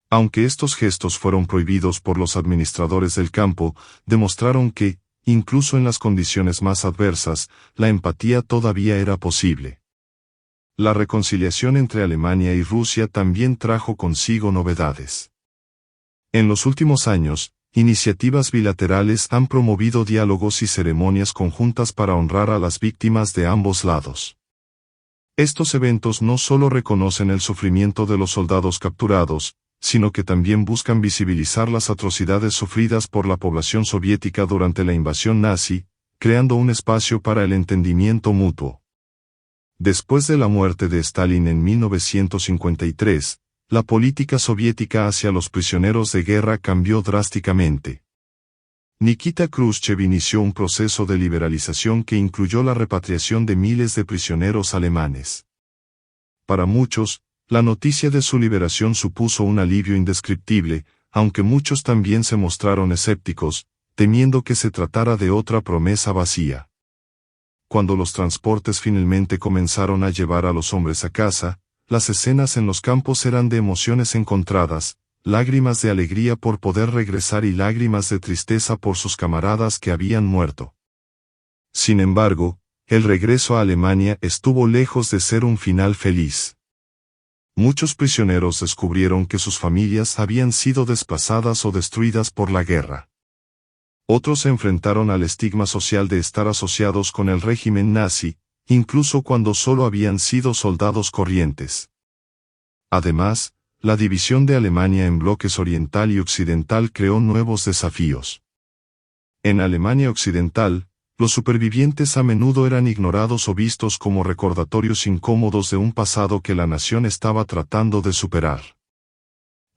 Aunque estos gestos fueron prohibidos por los administradores del campo, demostraron que, incluso en las condiciones más adversas, la empatía todavía era posible. La reconciliación entre Alemania y Rusia también trajo consigo novedades. En los últimos años, iniciativas bilaterales han promovido diálogos y ceremonias conjuntas para honrar a las víctimas de ambos lados. Estos eventos no solo reconocen el sufrimiento de los soldados capturados, sino que también buscan visibilizar las atrocidades sufridas por la población soviética durante la invasión nazi, creando un espacio para el entendimiento mutuo. Después de la muerte de Stalin en 1953, la política soviética hacia los prisioneros de guerra cambió drásticamente. Nikita Khrushchev inició un proceso de liberalización que incluyó la repatriación de miles de prisioneros alemanes. Para muchos, la noticia de su liberación supuso un alivio indescriptible, aunque muchos también se mostraron escépticos, temiendo que se tratara de otra promesa vacía. Cuando los transportes finalmente comenzaron a llevar a los hombres a casa, las escenas en los campos eran de emociones encontradas, lágrimas de alegría por poder regresar y lágrimas de tristeza por sus camaradas que habían muerto. Sin embargo, el regreso a Alemania estuvo lejos de ser un final feliz. Muchos prisioneros descubrieron que sus familias habían sido desplazadas o destruidas por la guerra. Otros se enfrentaron al estigma social de estar asociados con el régimen nazi, incluso cuando solo habían sido soldados corrientes. Además, la división de Alemania en bloques oriental y occidental creó nuevos desafíos. En Alemania occidental, los supervivientes a menudo eran ignorados o vistos como recordatorios incómodos de un pasado que la nación estaba tratando de superar.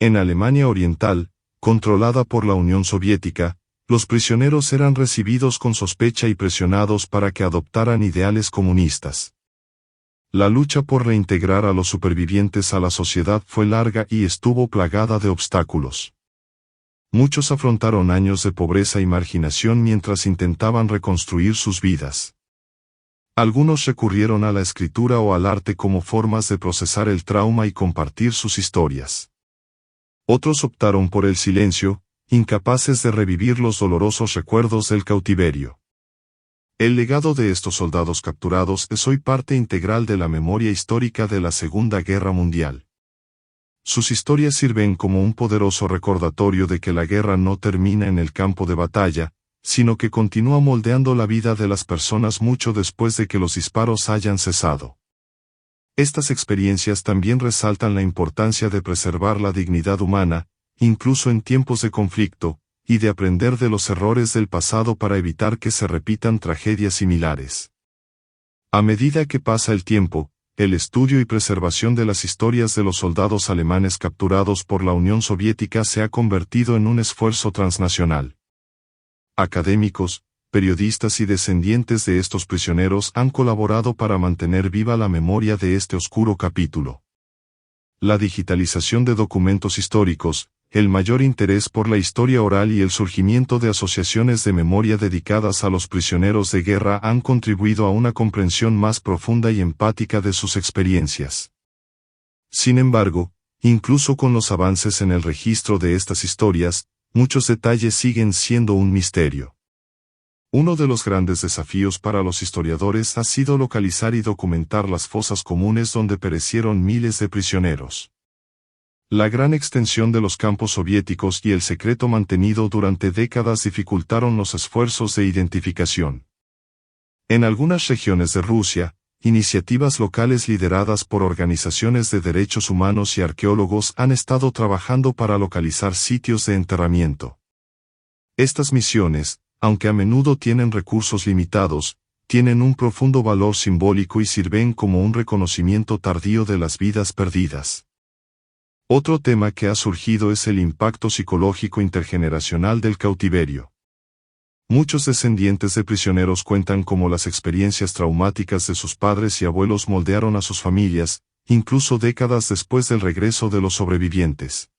En Alemania oriental, controlada por la Unión Soviética, los prisioneros eran recibidos con sospecha y presionados para que adoptaran ideales comunistas. La lucha por reintegrar a los supervivientes a la sociedad fue larga y estuvo plagada de obstáculos. Muchos afrontaron años de pobreza y marginación mientras intentaban reconstruir sus vidas. Algunos recurrieron a la escritura o al arte como formas de procesar el trauma y compartir sus historias. Otros optaron por el silencio, incapaces de revivir los dolorosos recuerdos del cautiverio. El legado de estos soldados capturados es hoy parte integral de la memoria histórica de la Segunda Guerra Mundial. Sus historias sirven como un poderoso recordatorio de que la guerra no termina en el campo de batalla, sino que continúa moldeando la vida de las personas mucho después de que los disparos hayan cesado. Estas experiencias también resaltan la importancia de preservar la dignidad humana, incluso en tiempos de conflicto, y de aprender de los errores del pasado para evitar que se repitan tragedias similares. A medida que pasa el tiempo, el estudio y preservación de las historias de los soldados alemanes capturados por la Unión Soviética se ha convertido en un esfuerzo transnacional. Académicos, periodistas y descendientes de estos prisioneros han colaborado para mantener viva la memoria de este oscuro capítulo. La digitalización de documentos históricos, el mayor interés por la historia oral y el surgimiento de asociaciones de memoria dedicadas a los prisioneros de guerra han contribuido a una comprensión más profunda y empática de sus experiencias. Sin embargo, incluso con los avances en el registro de estas historias, muchos detalles siguen siendo un misterio. Uno de los grandes desafíos para los historiadores ha sido localizar y documentar las fosas comunes donde perecieron miles de prisioneros. La gran extensión de los campos soviéticos y el secreto mantenido durante décadas dificultaron los esfuerzos de identificación. En algunas regiones de Rusia, iniciativas locales lideradas por organizaciones de derechos humanos y arqueólogos han estado trabajando para localizar sitios de enterramiento. Estas misiones, aunque a menudo tienen recursos limitados, tienen un profundo valor simbólico y sirven como un reconocimiento tardío de las vidas perdidas. Otro tema que ha surgido es el impacto psicológico intergeneracional del cautiverio. Muchos descendientes de prisioneros cuentan cómo las experiencias traumáticas de sus padres y abuelos moldearon a sus familias, incluso décadas después del regreso de los sobrevivientes.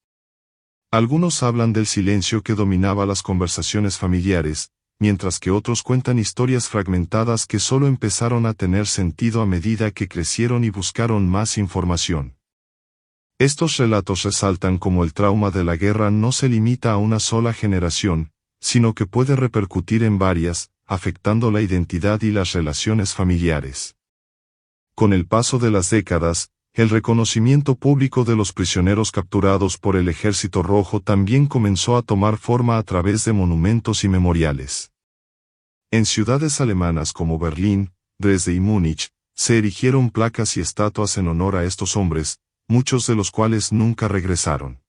Algunos hablan del silencio que dominaba las conversaciones familiares, mientras que otros cuentan historias fragmentadas que solo empezaron a tener sentido a medida que crecieron y buscaron más información. Estos relatos resaltan cómo el trauma de la guerra no se limita a una sola generación, sino que puede repercutir en varias, afectando la identidad y las relaciones familiares. Con el paso de las décadas, el reconocimiento público de los prisioneros capturados por el Ejército Rojo también comenzó a tomar forma a través de monumentos y memoriales. En ciudades alemanas como Berlín, Dresde y Múnich, se erigieron placas y estatuas en honor a estos hombres, muchos de los cuales nunca regresaron.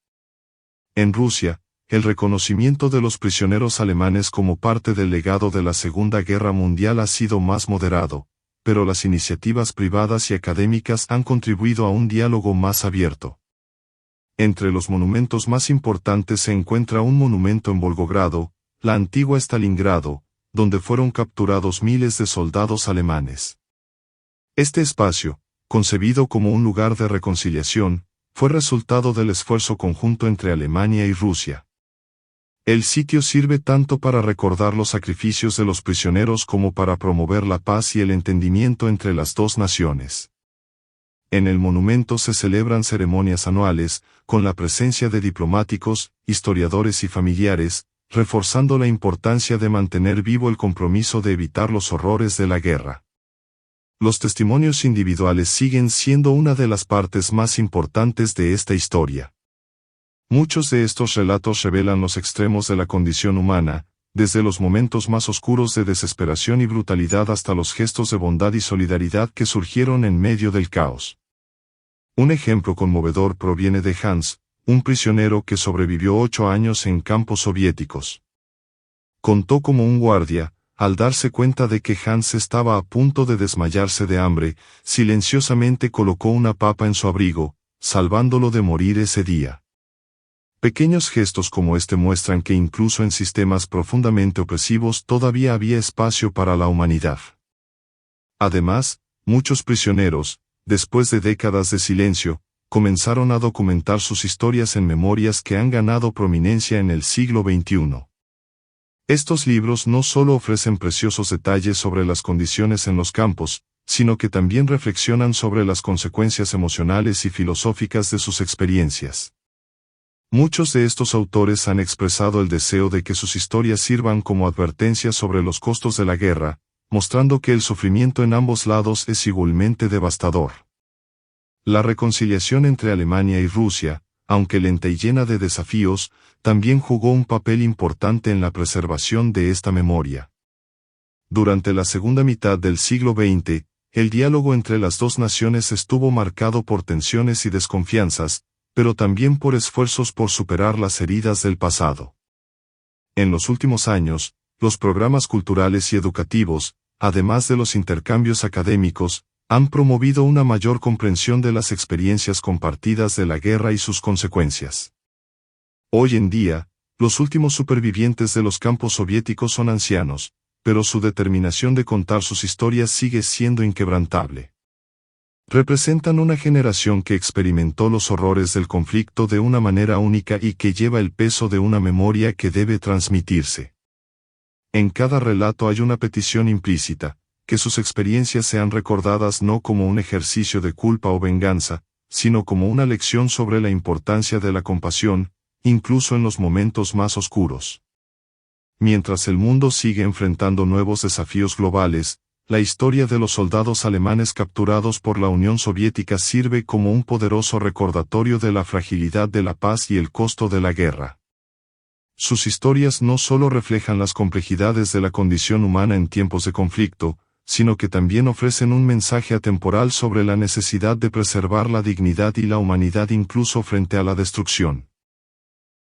En Rusia, el reconocimiento de los prisioneros alemanes como parte del legado de la Segunda Guerra Mundial ha sido más moderado, pero las iniciativas privadas y académicas han contribuido a un diálogo más abierto. Entre los monumentos más importantes se encuentra un monumento en Volgogrado, la antigua Stalingrado, donde fueron capturados miles de soldados alemanes. Este espacio, concebido como un lugar de reconciliación, fue resultado del esfuerzo conjunto entre Alemania y Rusia. El sitio sirve tanto para recordar los sacrificios de los prisioneros como para promover la paz y el entendimiento entre las dos naciones. En el monumento se celebran ceremonias anuales, con la presencia de diplomáticos, historiadores y familiares, reforzando la importancia de mantener vivo el compromiso de evitar los horrores de la guerra. Los testimonios individuales siguen siendo una de las partes más importantes de esta historia. Muchos de estos relatos revelan los extremos de la condición humana, desde los momentos más oscuros de desesperación y brutalidad hasta los gestos de bondad y solidaridad que surgieron en medio del caos. Un ejemplo conmovedor proviene de Hans, un prisionero que sobrevivió 8 años en campos soviéticos. Contó cómo un guardia, al darse cuenta de que Hans estaba a punto de desmayarse de hambre, silenciosamente colocó una papa en su abrigo, salvándolo de morir ese día. Pequeños gestos como este muestran que incluso en sistemas profundamente opresivos todavía había espacio para la humanidad. Además, muchos prisioneros, después de décadas de silencio, comenzaron a documentar sus historias en memorias que han ganado prominencia en el siglo XXI. Estos libros no solo ofrecen preciosos detalles sobre las condiciones en los campos, sino que también reflexionan sobre las consecuencias emocionales y filosóficas de sus experiencias. Muchos de estos autores han expresado el deseo de que sus historias sirvan como advertencias sobre los costos de la guerra, mostrando que el sufrimiento en ambos lados es igualmente devastador. La reconciliación entre Alemania y Rusia, aunque lenta y llena de desafíos, también jugó un papel importante en la preservación de esta memoria. Durante la segunda mitad del siglo XX, el diálogo entre las dos naciones estuvo marcado por tensiones y desconfianzas, pero también por esfuerzos por superar las heridas del pasado. En los últimos años, los programas culturales y educativos, además de los intercambios académicos, han promovido una mayor comprensión de las experiencias compartidas de la guerra y sus consecuencias. Hoy en día, los últimos supervivientes de los campos soviéticos son ancianos, pero su determinación de contar sus historias sigue siendo inquebrantable. Representan una generación que experimentó los horrores del conflicto de una manera única y que lleva el peso de una memoria que debe transmitirse. En cada relato hay una petición implícita, que sus experiencias sean recordadas no como un ejercicio de culpa o venganza, sino como una lección sobre la importancia de la compasión, incluso en los momentos más oscuros. Mientras el mundo sigue enfrentando nuevos desafíos globales, la historia de los soldados alemanes capturados por la Unión Soviética sirve como un poderoso recordatorio de la fragilidad de la paz y el costo de la guerra. Sus historias no solo reflejan las complejidades de la condición humana en tiempos de conflicto, sino que también ofrecen un mensaje atemporal sobre la necesidad de preservar la dignidad y la humanidad incluso frente a la destrucción.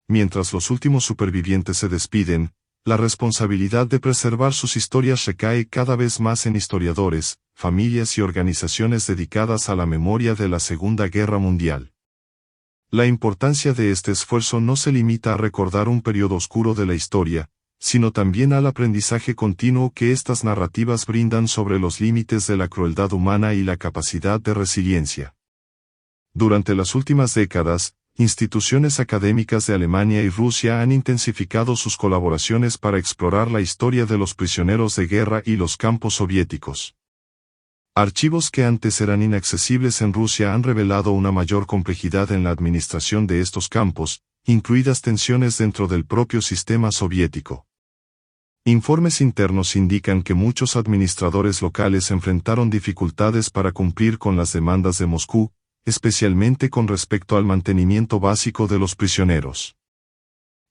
Mientras los últimos supervivientes se despiden, la responsabilidad de preservar sus historias recae cada vez más en historiadores, familias y organizaciones dedicadas a la memoria de la Segunda Guerra Mundial. La importancia de este esfuerzo no se limita a recordar un periodo oscuro de la historia, sino también al aprendizaje continuo que estas narrativas brindan sobre los límites de la crueldad humana y la capacidad de resiliencia. Durante las últimas décadas, instituciones académicas de Alemania y Rusia han intensificado sus colaboraciones para explorar la historia de los prisioneros de guerra y los campos soviéticos. Archivos que antes eran inaccesibles en Rusia han revelado una mayor complejidad en la administración de estos campos, incluidas tensiones dentro del propio sistema soviético. Informes internos indican que muchos administradores locales enfrentaron dificultades para cumplir con las demandas de Moscú, especialmente con respecto al mantenimiento básico de los prisioneros.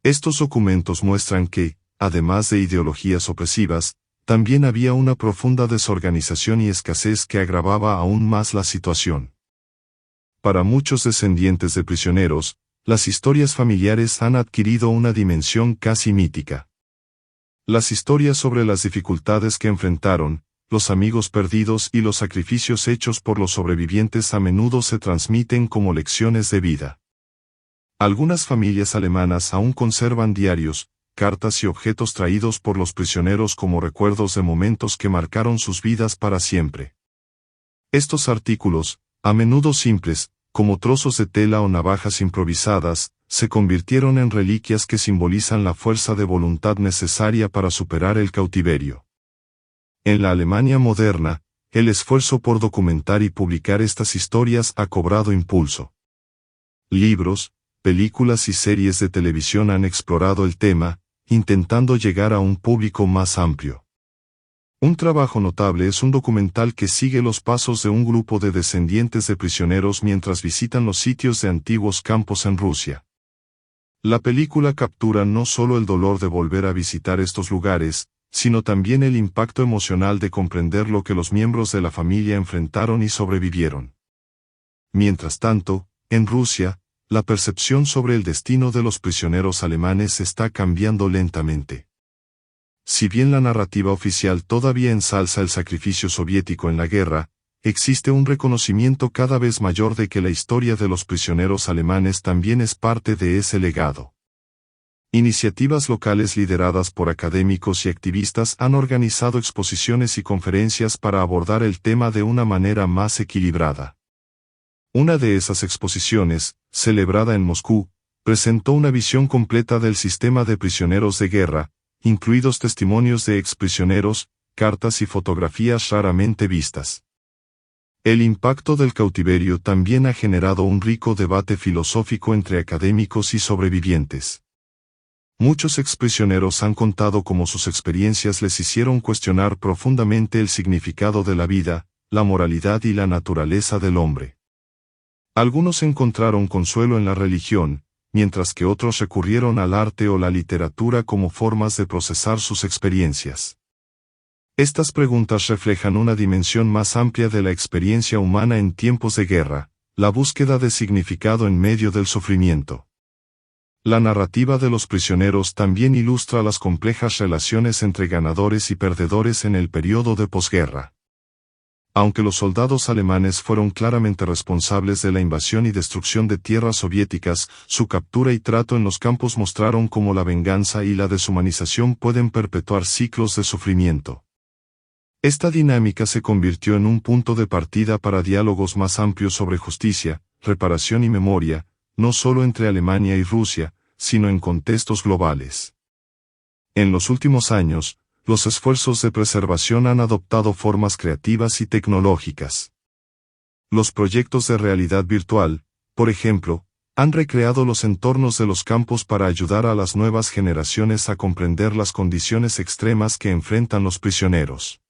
Estos documentos muestran que, además de ideologías opresivas, también había una profunda desorganización y escasez que agravaba aún más la situación. Para muchos descendientes de prisioneros, las historias familiares han adquirido una dimensión casi mítica. Las historias sobre las dificultades que enfrentaron, los amigos perdidos y los sacrificios hechos por los sobrevivientes a menudo se transmiten como lecciones de vida. Algunas familias alemanas aún conservan diarios, cartas y objetos traídos por los prisioneros como recuerdos de momentos que marcaron sus vidas para siempre. Estos artículos, a menudo simples, como trozos de tela o navajas improvisadas, se convirtieron en reliquias que simbolizan la fuerza de voluntad necesaria para superar el cautiverio. En la Alemania moderna, el esfuerzo por documentar y publicar estas historias ha cobrado impulso. Libros, películas y series de televisión han explorado el tema, intentando llegar a un público más amplio. Un trabajo notable es un documental que sigue los pasos de un grupo de descendientes de prisioneros mientras visitan los sitios de antiguos campos en Rusia. La película captura no solo el dolor de volver a visitar estos lugares, sino también el impacto emocional de comprender lo que los miembros de la familia enfrentaron y sobrevivieron. Mientras tanto, en Rusia, la percepción sobre el destino de los prisioneros alemanes está cambiando lentamente. Si bien la narrativa oficial todavía ensalza el sacrificio soviético en la guerra, existe un reconocimiento cada vez mayor de que la historia de los prisioneros alemanes también es parte de ese legado. Iniciativas locales lideradas por académicos y activistas han organizado exposiciones y conferencias para abordar el tema de una manera más equilibrada. Una de esas exposiciones, celebrada en Moscú, presentó una visión completa del sistema de prisioneros de guerra, incluidos testimonios de exprisioneros, cartas y fotografías raramente vistas. El impacto del cautiverio también ha generado un rico debate filosófico entre académicos y sobrevivientes. Muchos exprisioneros han contado cómo sus experiencias les hicieron cuestionar profundamente el significado de la vida, la moralidad y la naturaleza del hombre. Algunos encontraron consuelo en la religión, mientras que otros recurrieron al arte o la literatura como formas de procesar sus experiencias. Estas preguntas reflejan una dimensión más amplia de la experiencia humana en tiempos de guerra, la búsqueda de significado en medio del sufrimiento. La narrativa de los prisioneros también ilustra las complejas relaciones entre ganadores y perdedores en el periodo de posguerra. Aunque los soldados alemanes fueron claramente responsables de la invasión y destrucción de tierras soviéticas, su captura y trato en los campos mostraron cómo la venganza y la deshumanización pueden perpetuar ciclos de sufrimiento. Esta dinámica se convirtió en un punto de partida para diálogos más amplios sobre justicia, reparación y memoria, no solo entre Alemania y Rusia, sino en contextos globales. En los últimos años, los esfuerzos de preservación han adoptado formas creativas y tecnológicas. Los proyectos de realidad virtual, por ejemplo, han recreado los entornos de los campos para ayudar a las nuevas generaciones a comprender las condiciones extremas que enfrentan los prisioneros.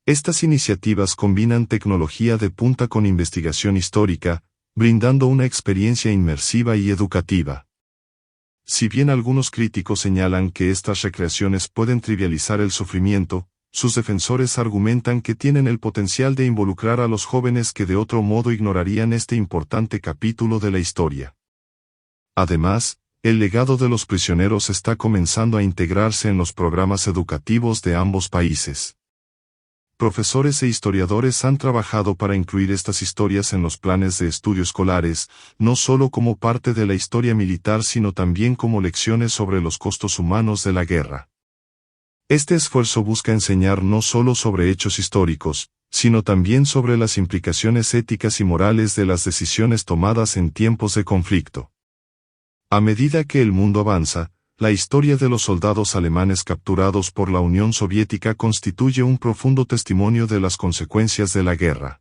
Estas iniciativas combinan tecnología de punta con investigación histórica, brindando una experiencia inmersiva y educativa. Si bien algunos críticos señalan que estas recreaciones pueden trivializar el sufrimiento, sus defensores argumentan que tienen el potencial de involucrar a los jóvenes que de otro modo ignorarían este importante capítulo de la historia. Además, el legado de los prisioneros está comenzando a integrarse en los programas educativos de ambos países. Profesores e historiadores han trabajado para incluir estas historias en los planes de estudio escolares, no solo como parte de la historia militar sino también como lecciones sobre los costos humanos de la guerra. Este esfuerzo busca enseñar no solo sobre hechos históricos, sino también sobre las implicaciones éticas y morales de las decisiones tomadas en tiempos de conflicto. A medida que el mundo avanza, la historia de los soldados alemanes capturados por la Unión Soviética constituye un profundo testimonio de las consecuencias de la guerra.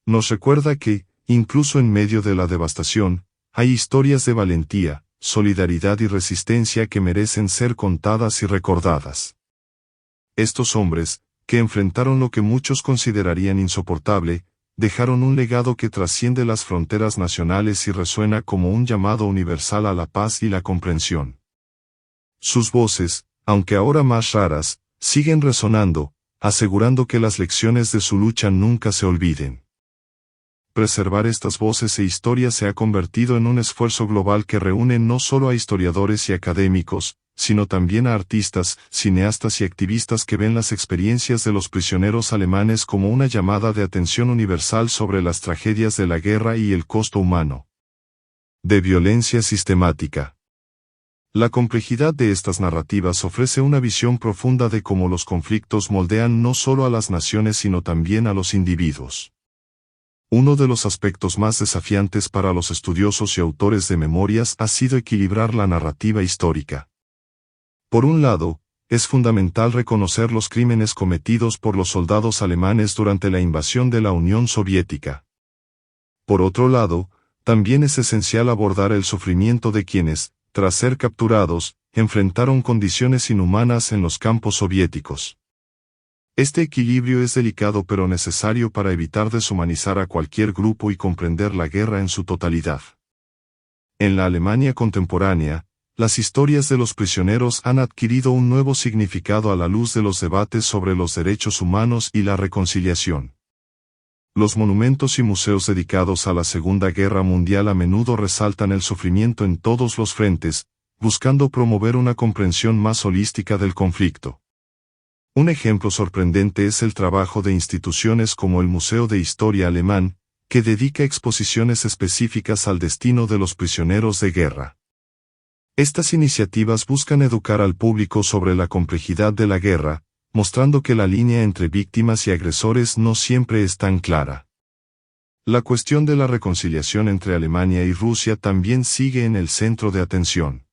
Nos recuerda que, incluso en medio de la devastación, hay historias de valentía, solidaridad y resistencia que merecen ser contadas y recordadas. Estos hombres, que enfrentaron lo que muchos considerarían insoportable, dejaron un legado que trasciende las fronteras nacionales y resuena como un llamado universal a la paz y la comprensión. Sus voces, aunque ahora más raras, siguen resonando, asegurando que las lecciones de su lucha nunca se olviden. Preservar estas voces e historias se ha convertido en un esfuerzo global que reúne no solo a historiadores y académicos, sino también a artistas, cineastas y activistas que ven las experiencias de los prisioneros alemanes como una llamada de atención universal sobre las tragedias de la guerra y el costo humano de violencia sistemática. La complejidad de estas narrativas ofrece una visión profunda de cómo los conflictos moldean no solo a las naciones sino también a los individuos. Uno de los aspectos más desafiantes para los estudiosos y autores de memorias ha sido equilibrar la narrativa histórica. Por un lado, es fundamental reconocer los crímenes cometidos por los soldados alemanes durante la invasión de la Unión Soviética. Por otro lado, también es esencial abordar el sufrimiento de quienes, tras ser capturados, enfrentaron condiciones inhumanas en los campos soviéticos. Este equilibrio es delicado pero necesario para evitar deshumanizar a cualquier grupo y comprender la guerra en su totalidad. En la Alemania contemporánea, las historias de los prisioneros han adquirido un nuevo significado a la luz de los debates sobre los derechos humanos y la reconciliación. Los monumentos y museos dedicados a la Segunda Guerra Mundial a menudo resaltan el sufrimiento en todos los frentes, buscando promover una comprensión más holística del conflicto. Un ejemplo sorprendente es el trabajo de instituciones como el Museo de Historia Alemán, que dedica exposiciones específicas al destino de los prisioneros de guerra. Estas iniciativas buscan educar al público sobre la complejidad de la guerra, mostrando que la línea entre víctimas y agresores no siempre es tan clara. La cuestión de la reconciliación entre Alemania y Rusia también sigue en el centro de atención.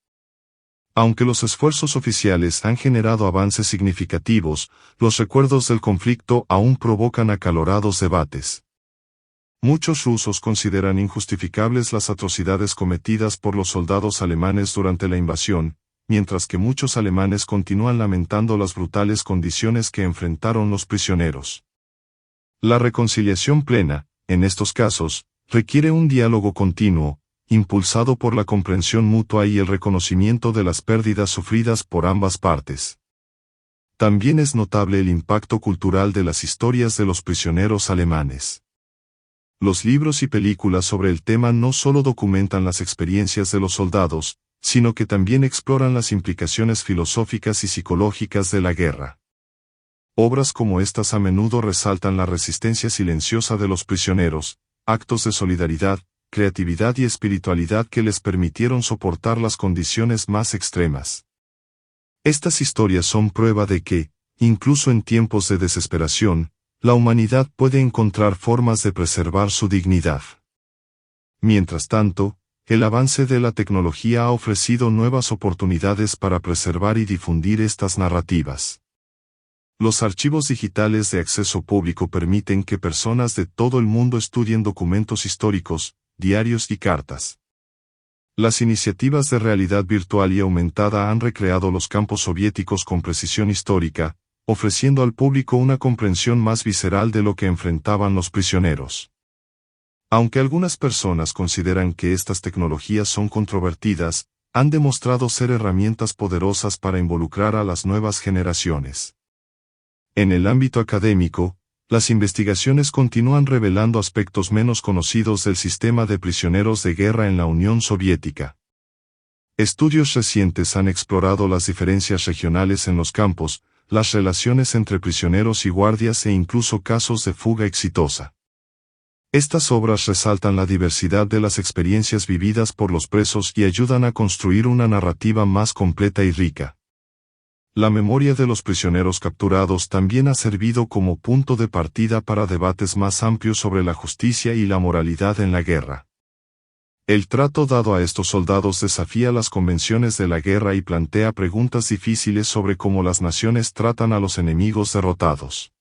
Aunque los esfuerzos oficiales han generado avances significativos, los recuerdos del conflicto aún provocan acalorados debates. Muchos rusos consideran injustificables las atrocidades cometidas por los soldados alemanes durante la invasión, mientras que muchos alemanes continúan lamentando las brutales condiciones que enfrentaron los prisioneros. La reconciliación plena, en estos casos, requiere un diálogo continuo, impulsado por la comprensión mutua y el reconocimiento de las pérdidas sufridas por ambas partes. También es notable el impacto cultural de las historias de los prisioneros alemanes. Los libros y películas sobre el tema no solo documentan las experiencias de los soldados, sino que también exploran las implicaciones filosóficas y psicológicas de la guerra. Obras como estas a menudo resaltan la resistencia silenciosa de los prisioneros, actos de solidaridad, creatividad y espiritualidad que les permitieron soportar las condiciones más extremas. Estas historias son prueba de que, incluso en tiempos de desesperación, la humanidad puede encontrar formas de preservar su dignidad. Mientras tanto, el avance de la tecnología ha ofrecido nuevas oportunidades para preservar y difundir estas narrativas. Los archivos digitales de acceso público permiten que personas de todo el mundo estudien documentos históricos, diarios y cartas. Las iniciativas de realidad virtual y aumentada han recreado los campos soviéticos con precisión histórica, ofreciendo al público una comprensión más visceral de lo que enfrentaban los prisioneros. Aunque algunas personas consideran que estas tecnologías son controvertidas, han demostrado ser herramientas poderosas para involucrar a las nuevas generaciones. En el ámbito académico, las investigaciones continúan revelando aspectos menos conocidos del sistema de prisioneros de guerra en la Unión Soviética. Estudios recientes han explorado las diferencias regionales en los campos, las relaciones entre prisioneros y guardias e incluso casos de fuga exitosa. Estas obras resaltan la diversidad de las experiencias vividas por los presos y ayudan a construir una narrativa más completa y rica. La memoria de los prisioneros capturados también ha servido como punto de partida para debates más amplios sobre la justicia y la moralidad en la guerra. El trato dado a estos soldados desafía las convenciones de la guerra y plantea preguntas difíciles sobre cómo las naciones tratan a los enemigos derrotados.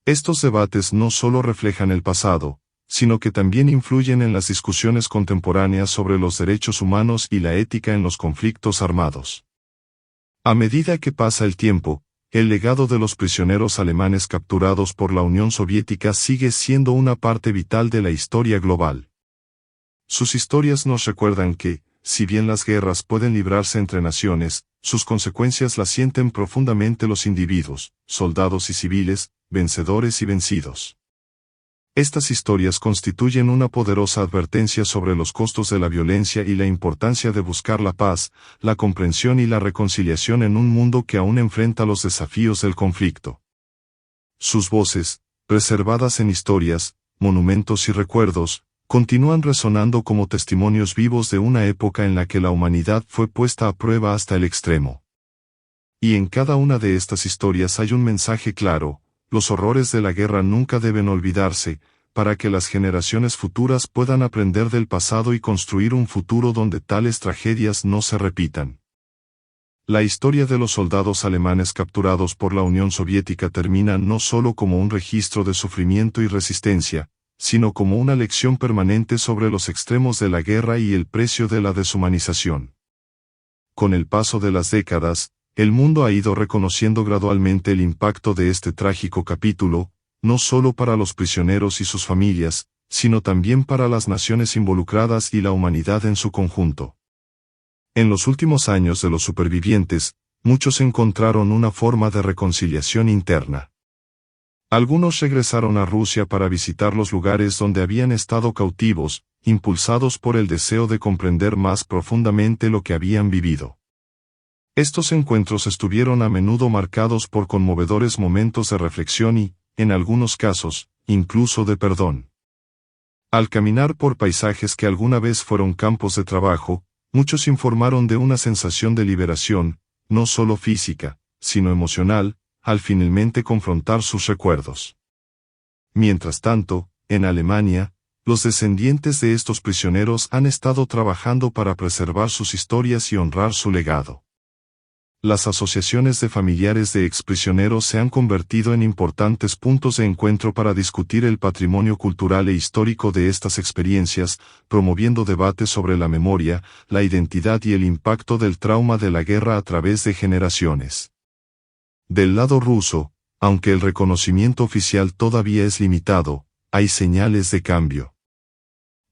Estos debates no solo reflejan el pasado, sino que también influyen en las discusiones contemporáneas sobre los derechos humanos y la ética en los conflictos armados. A medida que pasa el tiempo, el legado de los prisioneros alemanes capturados por la Unión Soviética sigue siendo una parte vital de la historia global. Sus historias nos recuerdan que, si bien las guerras pueden librarse entre naciones, sus consecuencias las sienten profundamente los individuos, soldados y civiles, vencedores y vencidos. Estas historias constituyen una poderosa advertencia sobre los costos de la violencia y la importancia de buscar la paz, la comprensión y la reconciliación en un mundo que aún enfrenta los desafíos del conflicto. Sus voces, preservadas en historias, monumentos y recuerdos, continúan resonando como testimonios vivos de una época en la que la humanidad fue puesta a prueba hasta el extremo. Y en cada una de estas historias hay un mensaje claro: los horrores de la guerra nunca deben olvidarse, para que las generaciones futuras puedan aprender del pasado y construir un futuro donde tales tragedias no se repitan. La historia de los soldados alemanes capturados por la Unión Soviética termina no solo como un registro de sufrimiento y resistencia, sino como una lección permanente sobre los extremos de la guerra y el precio de la deshumanización. Con el paso de las décadas, el mundo ha ido reconociendo gradualmente el impacto de este trágico capítulo, no solo para los prisioneros y sus familias, sino también para las naciones involucradas y la humanidad en su conjunto. En los últimos años de los supervivientes, muchos encontraron una forma de reconciliación interna. Algunos regresaron a Rusia para visitar los lugares donde habían estado cautivos, impulsados por el deseo de comprender más profundamente lo que habían vivido. Estos encuentros estuvieron a menudo marcados por conmovedores momentos de reflexión y, en algunos casos, incluso de perdón. Al caminar por paisajes que alguna vez fueron campos de trabajo, muchos informaron de una sensación de liberación, no solo física, sino emocional, al finalmente confrontar sus recuerdos. Mientras tanto, en Alemania, los descendientes de estos prisioneros han estado trabajando para preservar sus historias y honrar su legado. Las asociaciones de familiares de exprisioneros se han convertido en importantes puntos de encuentro para discutir el patrimonio cultural e histórico de estas experiencias, promoviendo debates sobre la memoria, la identidad y el impacto del trauma de la guerra a través de generaciones. Del lado ruso, aunque el reconocimiento oficial todavía es limitado, hay señales de cambio.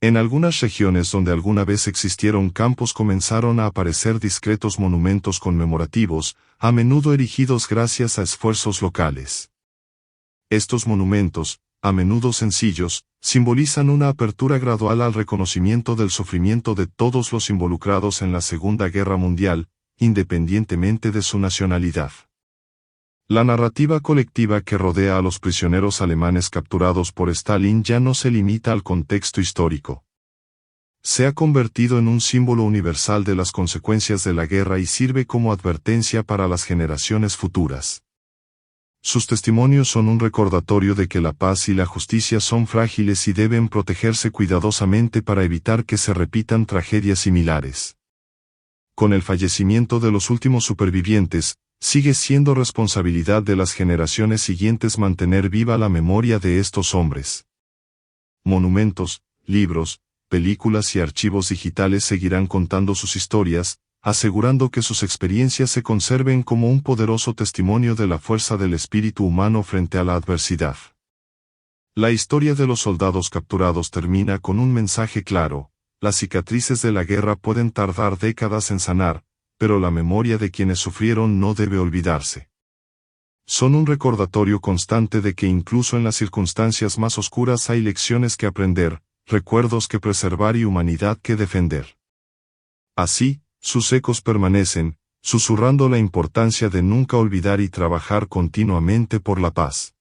En algunas regiones donde alguna vez existieron campos comenzaron a aparecer discretos monumentos conmemorativos, a menudo erigidos gracias a esfuerzos locales. Estos monumentos, a menudo sencillos, simbolizan una apertura gradual al reconocimiento del sufrimiento de todos los involucrados en la Segunda Guerra Mundial, independientemente de su nacionalidad. La narrativa colectiva que rodea a los prisioneros alemanes capturados por Stalin ya no se limita al contexto histórico. Se ha convertido en un símbolo universal de las consecuencias de la guerra y sirve como advertencia para las generaciones futuras. Sus testimonios son un recordatorio de que la paz y la justicia son frágiles y deben protegerse cuidadosamente para evitar que se repitan tragedias similares. Con el fallecimiento de los últimos supervivientes, sigue siendo responsabilidad de las generaciones siguientes mantener viva la memoria de estos hombres. Monumentos, libros, películas y archivos digitales seguirán contando sus historias, asegurando que sus experiencias se conserven como un poderoso testimonio de la fuerza del espíritu humano frente a la adversidad. La historia de los soldados capturados termina con un mensaje claro: las cicatrices de la guerra pueden tardar décadas en sanar, pero la memoria de quienes sufrieron no debe olvidarse. Son un recordatorio constante de que incluso en las circunstancias más oscuras hay lecciones que aprender, recuerdos que preservar y humanidad que defender. Así, sus ecos permanecen, susurrando la importancia de nunca olvidar y trabajar continuamente por la paz.